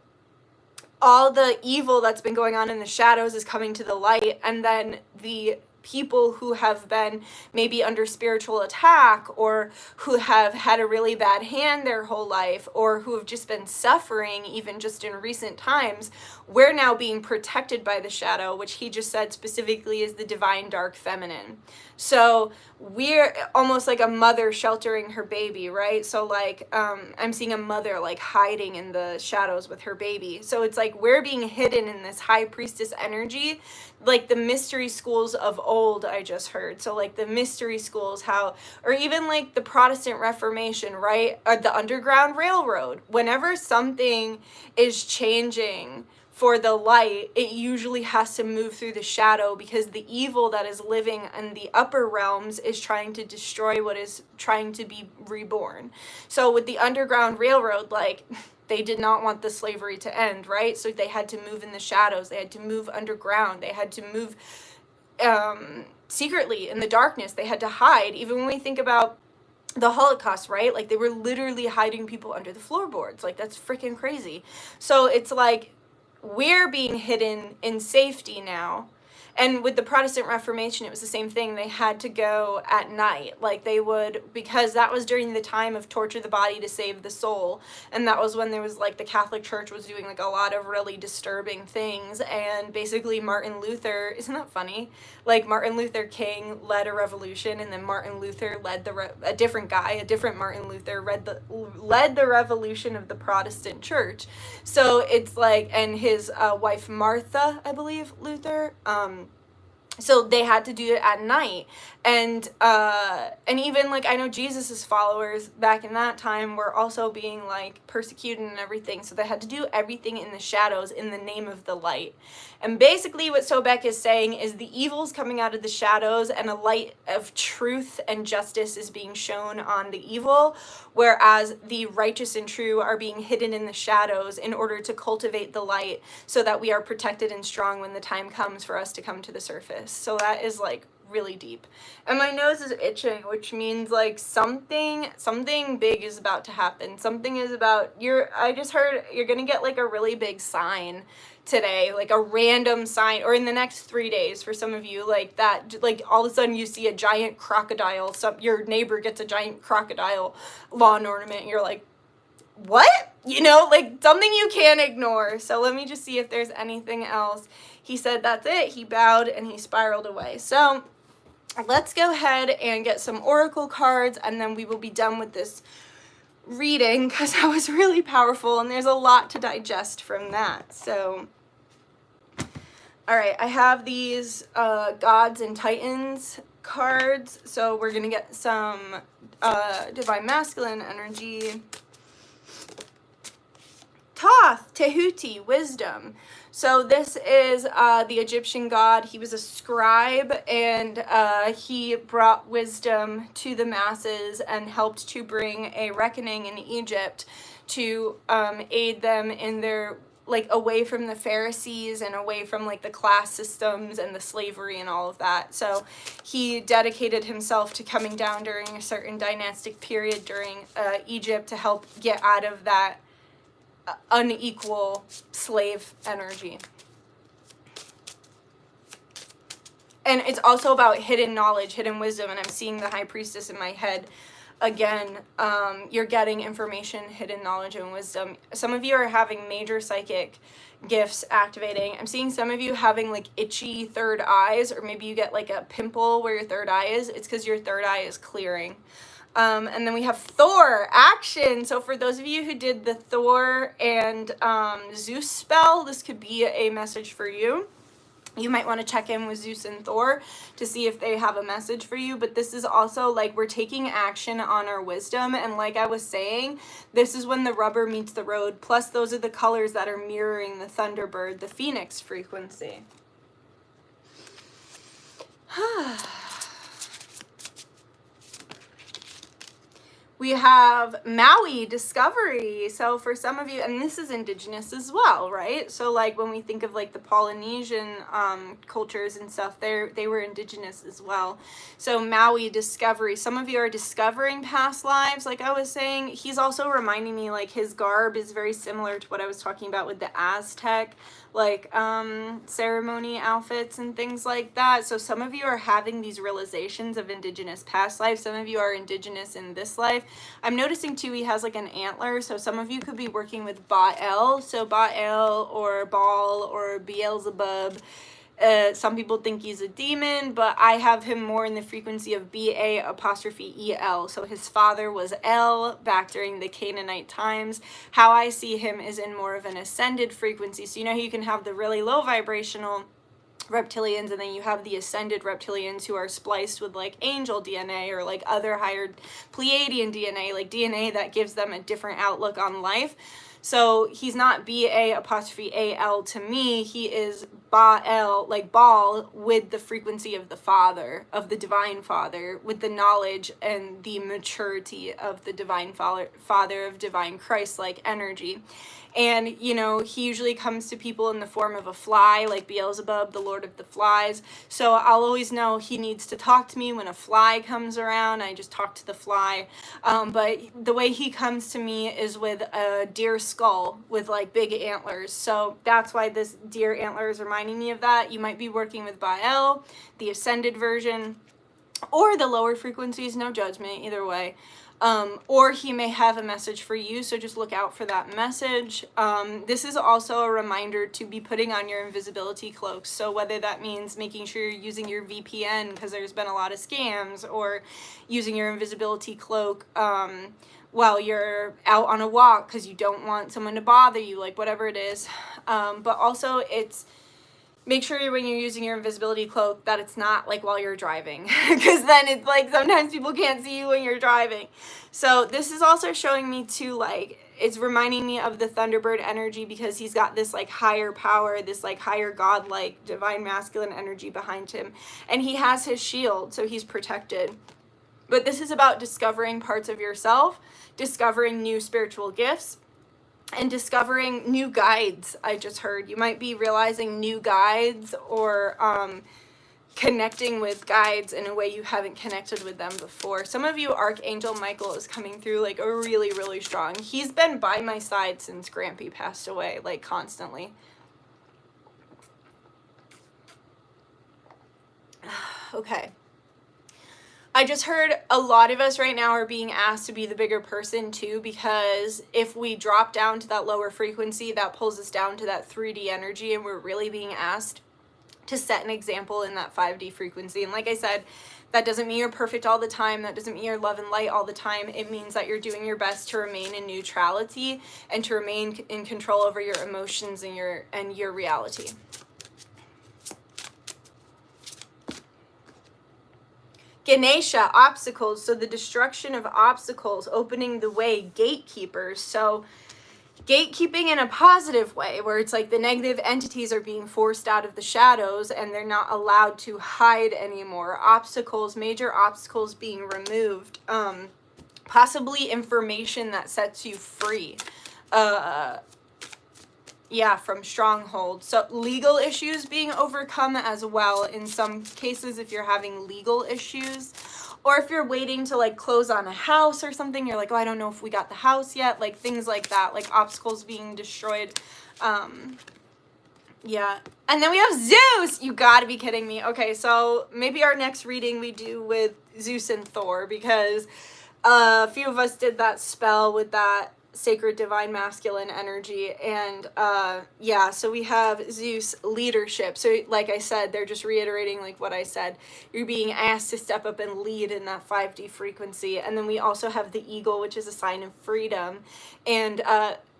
all the evil that's been going on in the shadows is coming to the light, and then the people who have been maybe under spiritual attack or who have had a really bad hand their whole life or who have just been suffering even just in recent times, we're now being protected by the shadow, which he just said specifically is the divine dark feminine. So we're almost like a mother sheltering her baby, right? So like I'm seeing a mother like hiding in the shadows with her baby. So it's like we're being hidden in this high priestess energy, like the mystery schools of old, I just heard. So like the mystery schools, how, or even like the Protestant Reformation, right? Or the Underground Railroad. Whenever something is changing for the light, it usually has to move through the shadow because the evil that is living in the upper realms is trying to destroy what is trying to be reborn. So with the Underground Railroad, like they did not want the slavery to end, right? So they had to move in the shadows. They had to move underground. They had to move secretly in the darkness. They had to hide. Even when we think about the Holocaust, right? Like they were literally hiding people under the floorboards. Like that's freaking crazy. So it's like we're being hidden in safety now. And with the Protestant Reformation, it was the same thing. They had to go at night. Like they would, because that was during the time of torture the body to save the soul. And that was when there was like the Catholic Church was doing like a lot of really disturbing things. And basically Martin Luther, isn't that funny? Like Martin Luther King led a revolution, and then Martin Luther led a different Martin Luther led the revolution of the Protestant Church. So it's like, and his wife Martha, I believe, Luther, so they had to do it at night. And even like I know Jesus's followers back in that time were also being like persecuted and everything, so they had to do everything in the shadows in the name of the light. And basically what Sobek is saying is the evil's coming out of the shadows, and a light of truth and justice is being shown on the evil, whereas the righteous and true are being hidden in the shadows in order to cultivate the light so that we are protected and strong when the time comes for us to come to the surface. So that is like really deep. And my nose is itching, which means like something big is about to happen. Something is about, I just heard you're gonna get like a really big sign today, like a random sign, or in the next 3 days for some of you, like that, like all of a sudden you see a giant crocodile, your neighbor gets a giant crocodile lawn ornament, and you're like, what? You know, like something you can't ignore. So let me just see if there's anything else. He said that's it. He bowed and he spiraled away. So let's go ahead and get some oracle cards, and then we will be done with this reading, because that was really powerful and there's a lot to digest from that. So all right, I have these Gods and Titans cards. So we're going to get some Divine Masculine energy. Thoth, Tehuti, wisdom. So this is the Egyptian god. He was a scribe, and he brought wisdom to the masses and helped to bring a reckoning in Egypt to aid them in their, like, away from the Pharisees and away from like the class systems and the slavery and all of that. So he dedicated himself to coming down during a certain dynastic period during Egypt to help get out of that unequal slave energy. And it's also about hidden knowledge, hidden wisdom, and I'm seeing the High Priestess in my head again. You're getting information, hidden knowledge, and wisdom. Some of you are having major psychic gifts activating. I'm seeing some of you having like itchy third eyes, or maybe you get like a pimple where your third eye is. It's because your third eye is clearing. And then we have Thor, action. So for those of you who did the Thor and Zeus spell, this could be a message for you. You might want to check in with Zeus and Thor to see if they have a message for you. But this is also like we're taking action on our wisdom. And like I was saying, this is when the rubber meets the road. Plus those are the colors that are mirroring the Thunderbird, the Phoenix frequency. We have Maui, discovery. So for some of you, and this is indigenous as well, right? So like when we think of like the Polynesian cultures and stuff, they were indigenous as well. So Maui, discovery. Some of you are discovering past lives, like I was saying. He's also reminding me like his garb is very similar to what I was talking about with the Aztec, like ceremony outfits and things like that. So some of you are having these realizations of indigenous past lives. Some of you are indigenous in this life. I'm noticing too he has like an antler, so some of you could be working with Baal. So Baal or Baal or Beelzebub. Some people think he's a demon, but I have him more in the frequency of B-A''EL. So his father was El back during the Canaanite times. How I see him is in more of an ascended frequency. So you know how you can have the really low vibrational reptilians, and then you have the ascended reptilians who are spliced with like angel DNA or like other higher Pleiadian DNA, like DNA that gives them a different outlook on life. So he's not B-A''AL to me. He is Baal, like Baal, with the frequency of the Father, of the Divine Father, with the knowledge and the maturity of the Divine Father of Divine Christ-like energy. And, you know, he usually comes to people in the form of a fly, like Beelzebub, the Lord of the Flies. So I'll always know he needs to talk to me when a fly comes around. I just talk to the fly. But the way he comes to me is with a deer skull with, like, big antlers. So that's why this deer antlers remind reminding me of that. You might be working with Baal, the ascended version, or the lower frequencies, no judgment, either way. Or he may have a message for you, so just look out for that message. This is also a reminder to be putting on your invisibility cloaks. So whether that means making sure you're using your VPN because there's been a lot of scams, or using your invisibility cloak while you're out on a walk because you don't want someone to bother you, like whatever it is. But also it's, make sure when you're using your invisibility cloak that it's not like while you're driving, because then it's like sometimes people can't see you when you're driving. So this is also showing me too, like, it's reminding me of the Thunderbird energy, because he's got this like higher power, this like higher godlike divine masculine energy behind him, and he has his shield, so he's protected. But this is about discovering parts of yourself, discovering new spiritual gifts, and discovering new guides. I just heard you might be realizing new guides, or connecting with guides in a way you haven't connected with them before. Some of you, Archangel Michael is coming through like a really, really strong. He's been by my side since Grampy passed away, like constantly. Okay. I just heard a lot of us right now are being asked to be the bigger person too, because if we drop down to that lower frequency, that pulls us down to that 3D energy, and we're really being asked to set an example in that 5D frequency. And like I said, that doesn't mean you're perfect all the time. That doesn't mean you're love and light all the time. It means that you're doing your best to remain in neutrality and to remain in control over your emotions and your reality. Ganesha, obstacles, so the destruction of obstacles, opening the way, gatekeepers. So gatekeeping in a positive way, where it's like the negative entities are being forced out of the shadows and they're not allowed to hide anymore. Obstacles, major obstacles being removed. Possibly information that sets you free. Yeah, from strongholds. So legal issues being overcome as well in some cases, if you're having legal issues, or if you're waiting to like close on a house or something, you're like, oh, I don't know if we got the house yet, like things like that, like obstacles being destroyed. Yeah. And then we have Zeus. You gotta be kidding me. Okay, so maybe our next reading we do with Zeus and Thor, because a few of us did that spell with that sacred divine masculine energy. And yeah, so we have Zeus leadership. So like I said, they're just reiterating like what I said. You're being asked to step up and lead in that 5D frequency. And then we also have the eagle, which is a sign of freedom. And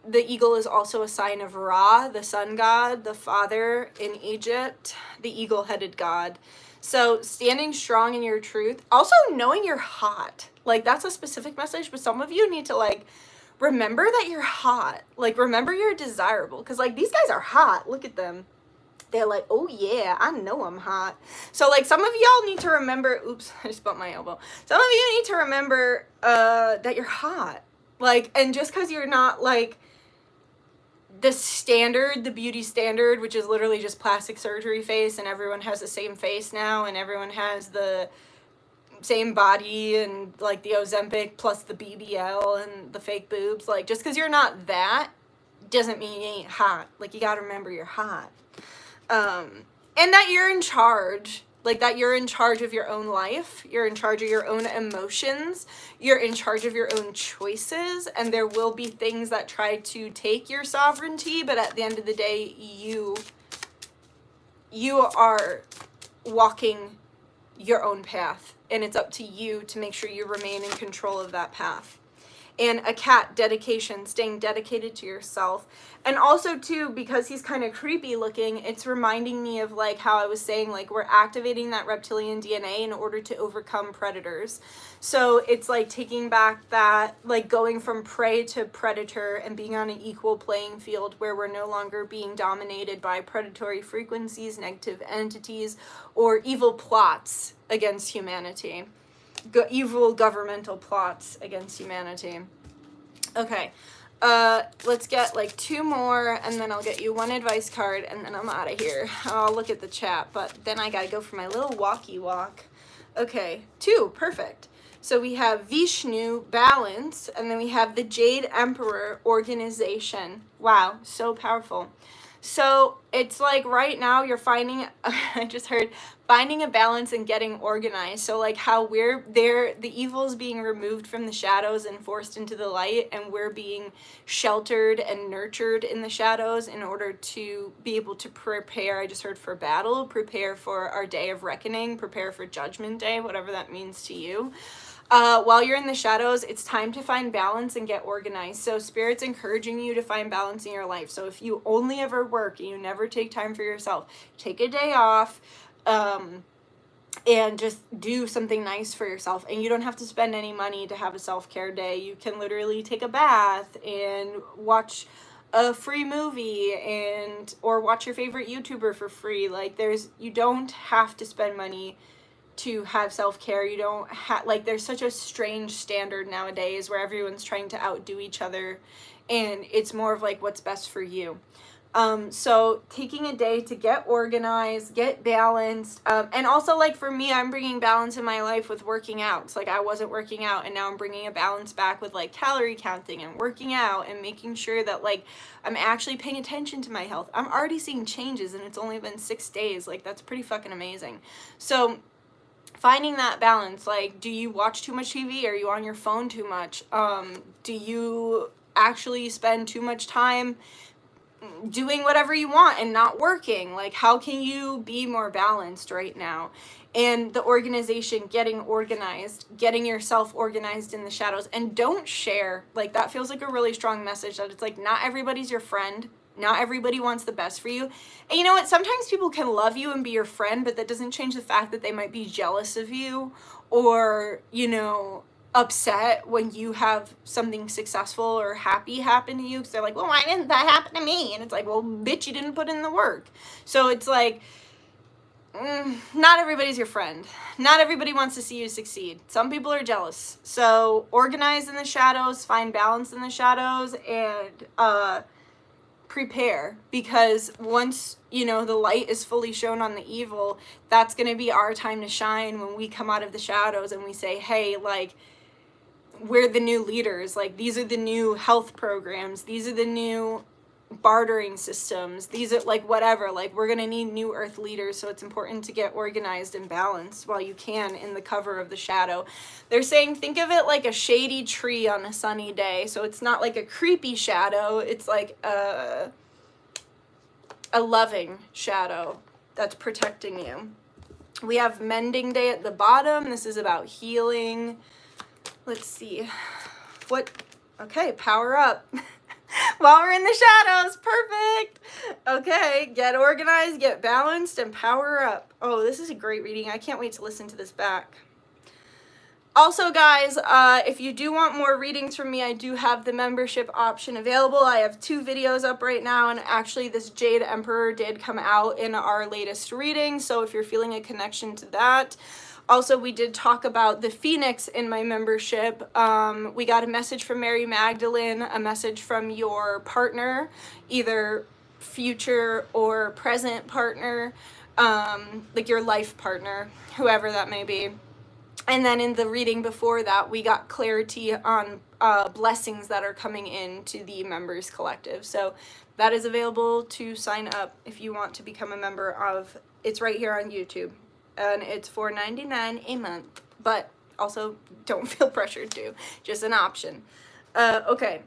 the eagle is also a sign of Ra, the sun god, the father in Egypt, the eagle-headed god. So standing strong in your truth. Also knowing you're hot. Like that's a specific message, but some of you need to like remember that you're hot. Like, remember you're desirable. Because, like, these guys are hot. Look at them. They're like, oh, yeah, I know I'm hot. So, like, some of y'all need to remember... Oops, I just bumped my elbow. Some of you need to remember that you're hot. Like, and just because you're not, like, the standard, the beauty standard, which is literally just plastic surgery face, and everyone has the same face now, and everyone has the same body and like the Ozempic plus the BBL and the fake boobs, like just because you're not that doesn't mean you ain't hot. Like you gotta remember you're hot, and that you're in charge, like that you're in charge of your own life, you're in charge of your own emotions, you're in charge of your own choices, and there will be things that try to take your sovereignty, but at the end of the day you are walking your own path, and it's up to you to make sure you remain in control of that path. And a cat, dedication, staying dedicated to yourself. And also too, because he's kind of creepy looking, it's reminding me of like how I was saying, like we're activating that reptilian DNA in order to overcome predators. So it's like taking back that, like going from prey to predator and being on an equal playing field where we're no longer being dominated by predatory frequencies, negative entities, or evil plots against humanity. Evil governmental plots against humanity. Okay, let's get like 2 more, and then I'll get you 1 advice card, and then I'm out of here. I'll look at the chat, but then I gotta go for my little walkie walk. Okay, 2, perfect. So we have Vishnu, balance, and then we have the Jade Emperor, organization. Wow, so powerful. So it's like right now you're finding, I just heard, finding a balance and getting organized. So like how we're there, the evil is being removed from the shadows and forced into the light, and we're being sheltered and nurtured in the shadows in order to be able to prepare, I just heard, for battle, prepare for our day of reckoning, prepare for judgment day, whatever that means to you. While you're in the shadows, it's time to find balance and get organized. So Spirit's encouraging you to find balance in your life. So if you only ever work and you never take time for yourself, take a day off, and just do something nice for yourself. And you don't have to spend any money to have a self-care day. You can literally take a bath and watch a free movie or watch your favorite YouTuber for free. Like you don't have to spend money to have self-care. You don't have, like, there's such a strange standard nowadays where everyone's trying to outdo each other, and it's more of like what's best for you. So taking a day to get organized, get balanced, and also, like, for me, I'm bringing balance in my life with working out. It's like I wasn't working out, and now I'm bringing a balance back with like calorie counting and working out and making sure that like I'm actually paying attention to my health. I'm already seeing changes, and it's only been 6 days. Like, that's pretty fucking amazing. So finding that balance, like, do you watch too much TV? Are you on your phone too much? Do you actually spend too much time doing whatever you want and not working? Like, how can you be more balanced right now? And the organization, getting organized, getting yourself organized in the shadows, and don't share. Like, that feels like a really strong message that it's like, not everybody's your friend. Not everybody wants the best for you. And you know what? Sometimes people can love you and be your friend, but that doesn't change the fact that they might be jealous of you or, you know, upset when you have something successful or happy happen to you. Because they're like, well, why didn't that happen to me? And it's like, well, bitch, you didn't put in the work. So it's like, not everybody's your friend. Not everybody wants to see you succeed. Some people are jealous. So organize in the shadows, find balance in the shadows, and prepare, because once, you know, the light is fully shown on the evil, that's going to be our time to shine when we come out of the shadows and we say, hey, like, we're the new leaders. Like, these are the new health programs. These are the new bartering systems. These are, like, whatever. Like, we're going to need new earth leaders, so it's important to get organized and balanced while you can in the cover of the shadow. They're saying, think of it like a shady tree on a sunny day. So it's not like a creepy shadow. It's like a loving shadow that's protecting you. We have Mending Day at the bottom. This is about healing. Let's see. Okay, power up. While we're in the shadows, perfect. Okay, get organized, get balanced, and power up. Oh, this is a great reading. I can't wait to listen to this back. Also, guys, if you do want more readings from me, I do have the membership option available. I have 2 videos up right now, and actually this Jade Emperor did come out in our latest reading, so if you're feeling a connection to that. Also, we did talk about the Phoenix in my membership. We got a message from Mary Magdalene, a message from your partner, either future or present partner, like your life partner, whoever that may be. And then in the reading before that, we got clarity on blessings that are coming into the members collective. So that is available to sign up if you want to become a member of. It's right here on YouTube. And it's $4.99 a month, but also don't feel pressured to, just an option. Okay,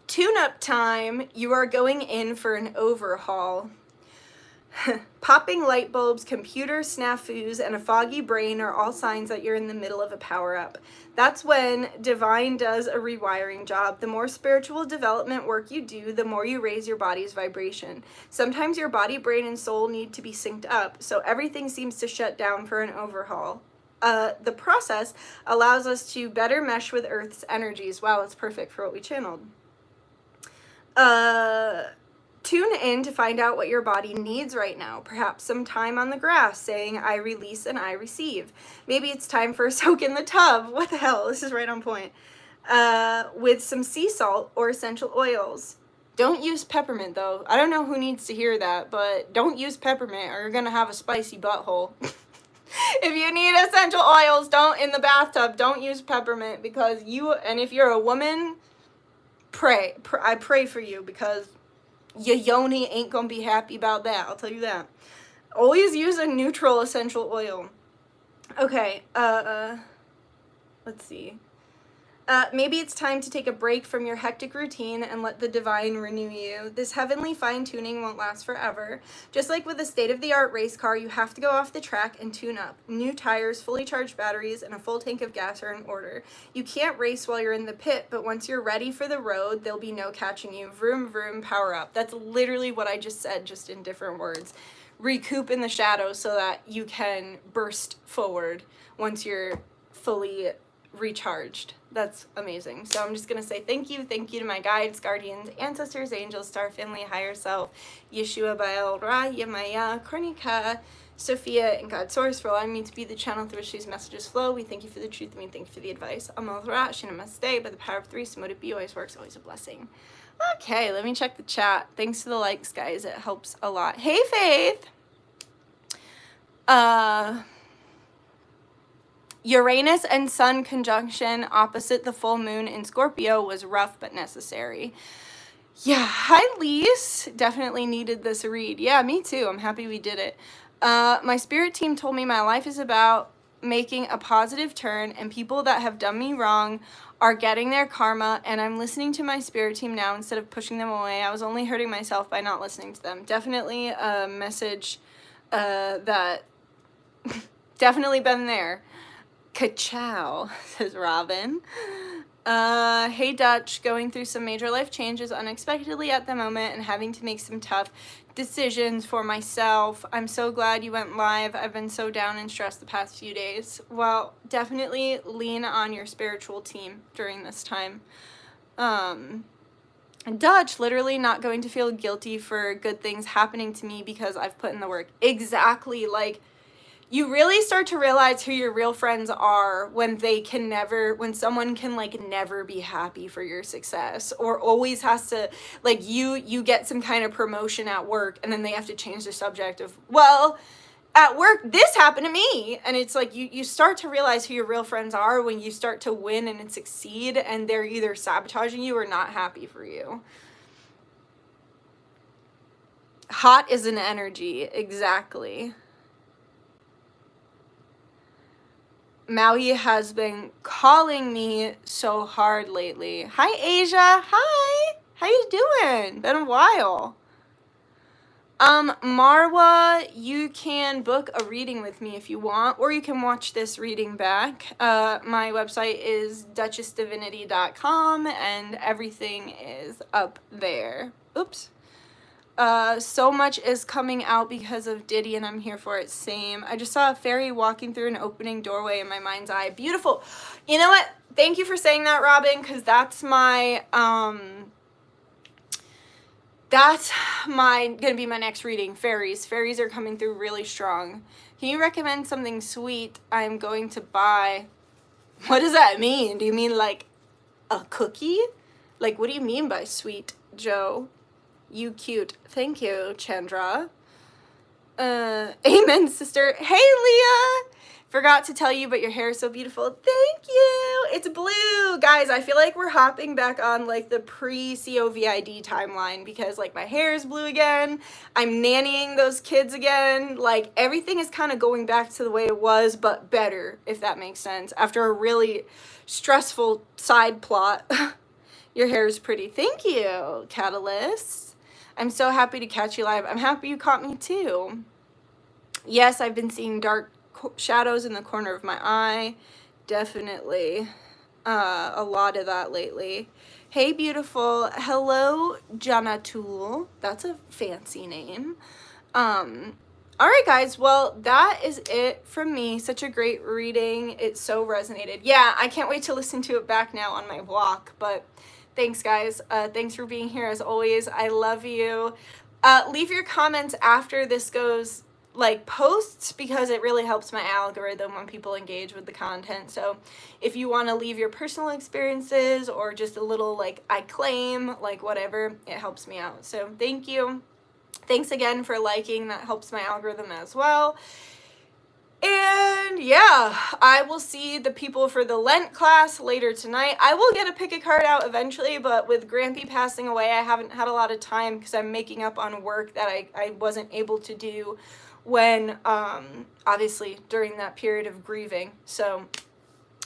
tune-up time. You are going in for an overhaul. Popping light bulbs, computer snafus, and a foggy brain are all signs that you're in the middle of a power-up. That's when Divine does a rewiring job. The more spiritual development work you do, the more you raise your body's vibration. Sometimes your body, brain, and soul need to be synced up, so everything seems to shut down for an overhaul. The process allows us to better mesh with Earth's energies. Wow, it's perfect for what we channeled. Tune in to find out what your body needs right now. Perhaps some time on the grass saying, I release and I receive. Maybe it's time for a soak in the tub. What the hell? This is right on point. With some sea salt or essential oils. Don't use peppermint, though. I don't know who needs to hear that, but don't use peppermint or you're going to have a spicy butthole. If you need essential oils, in the bathtub, don't use peppermint, because and if you're a woman, pray. I pray for you, because Your yoni ain't gonna be happy about that, I'll tell you that. Always use a neutral essential oil. Okay, let's see. Maybe it's time to take a break from your hectic routine and let the divine renew you. This heavenly fine-tuning won't last forever. Just like with a state-of-the-art race car, you have to go off the track and tune up. New tires, fully charged batteries, and a full tank of gas are in order. You can't race while you're in the pit, but once you're ready for the road, there'll be no catching you. Vroom, vroom, power up. That's literally what I just said, just in different words. Recoup in the shadows so that you can burst forward once you're fully recharged. That's amazing. So I'm just going to say thank you to my guides, guardians, ancestors, angels, star family, higher self, Yeshua, Baal, Ra, Yemaya, Kornika, Sophia, and God Source for allowing me to be the channel through which these messages flow. We thank you for the truth and we thank you for the advice. Amal Ra, Shinamaste, by the power of 3, so mote it be, always works, always a blessing. Okay, let me check the chat. Thanks for the likes, guys. It helps a lot. Hey, Faith! Uranus and Sun conjunction opposite the full moon in Scorpio was rough but necessary. Yeah, hi Lise. Definitely needed this read. Yeah, me too. I'm happy we did it. My spirit team told me my life is about making a positive turn and people that have done me wrong are getting their karma, and I'm listening to my spirit team now instead of pushing them away. I was only hurting myself by not listening to them. Definitely a message that definitely been there. Ka-chow, says Robin. Hey Dutch, going through some major life changes unexpectedly at the moment and having to make some tough decisions for myself. I'm so glad you went live. I've been so down and stressed the past few days. Well, definitely lean on your spiritual team during this time. Dutch, literally not going to feel guilty for good things happening to me because I've put in the work. Exactly, like, you really start to realize who your real friends are when when someone can like never be happy for your success or always has to, like, you get some kind of promotion at work and then they have to change the subject of, well, at work this happened to me, and it's like you start to realize who your real friends are when you start to win and succeed and they're either sabotaging you or not happy for you. Hot is an energy, exactly. Maui has been calling me so hard lately. Hi, Asia. Hi. How you doing? Been a while. Marwa, you can book a reading with me if you want, or you can watch this reading back. My website is DutchessDivinity.com, and everything is up there. Oops. So much is coming out because of Diddy, and I'm here for it. Same. I just saw a fairy walking through an opening doorway in my mind's eye. Beautiful. You know what? Thank you for saying that, Robin, because that's my, gonna be my next reading. Fairies. Fairies are coming through really strong. Can you recommend something sweet I'm going to buy? What does that mean? Do you mean like a cookie? Like, what do you mean by sweet, Joe? You cute. Thank you, Chandra. Amen, sister. Hey, Leah! Forgot to tell you, but your hair is so beautiful. Thank you! It's blue! Guys, I feel like we're hopping back on, like, the pre-COVID timeline because, like, my hair is blue again. I'm nannying those kids again. Like, everything is kind of going back to the way it was, but better, if that makes sense. After a really stressful side plot. Your hair is pretty. Thank you, Catalyst. I'm so happy to catch you live. I'm happy you caught me too. Yes, I've been seeing dark shadows in the corner of my eye. Definitely a lot of that lately. Hey, beautiful. Hello, Janatul. That's a fancy name. All right, guys. Well, that is it from me. Such a great reading. It so resonated. Yeah, I can't wait to listen to it back now on my walk, but thanks, guys. Thanks for being here as always. I love you. Leave your comments after this goes, like, posts, because it really helps my algorithm when people engage with the content. So if you want to leave your personal experiences or just a little, like, I claim, like, whatever, it helps me out. So thank you. Thanks again for liking. That helps my algorithm as well. And yeah, I will see the people for the Lent class later tonight. I will get a pick a card out eventually, but with Grampy passing away, I haven't had a lot of time because I'm making up on work that I wasn't able to do when, obviously, during that period of grieving. So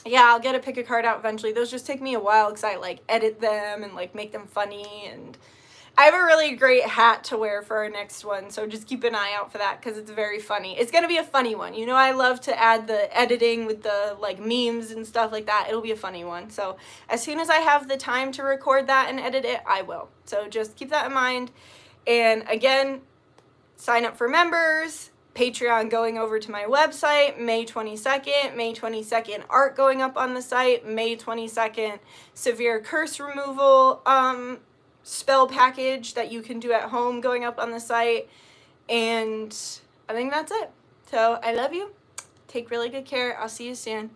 yeah, I'll get a pick a card out eventually. Those just take me a while because I like edit them and like make them funny, and I have a really great hat to wear for our next one, so just keep an eye out for that because it's very funny. It's gonna be a funny one. You know, I love to add the editing with the like memes and stuff like that. It'll be a funny one. So as soon as I have the time to record that and edit it, I will. So just keep that in mind. And again, sign up for members. Patreon going over to my website May 22nd. May 22nd art going up on the site. May 22nd severe curse removal spell package that you can do at home going up on the site. And I think that's it. So I love you. Take really good care. I'll see you soon.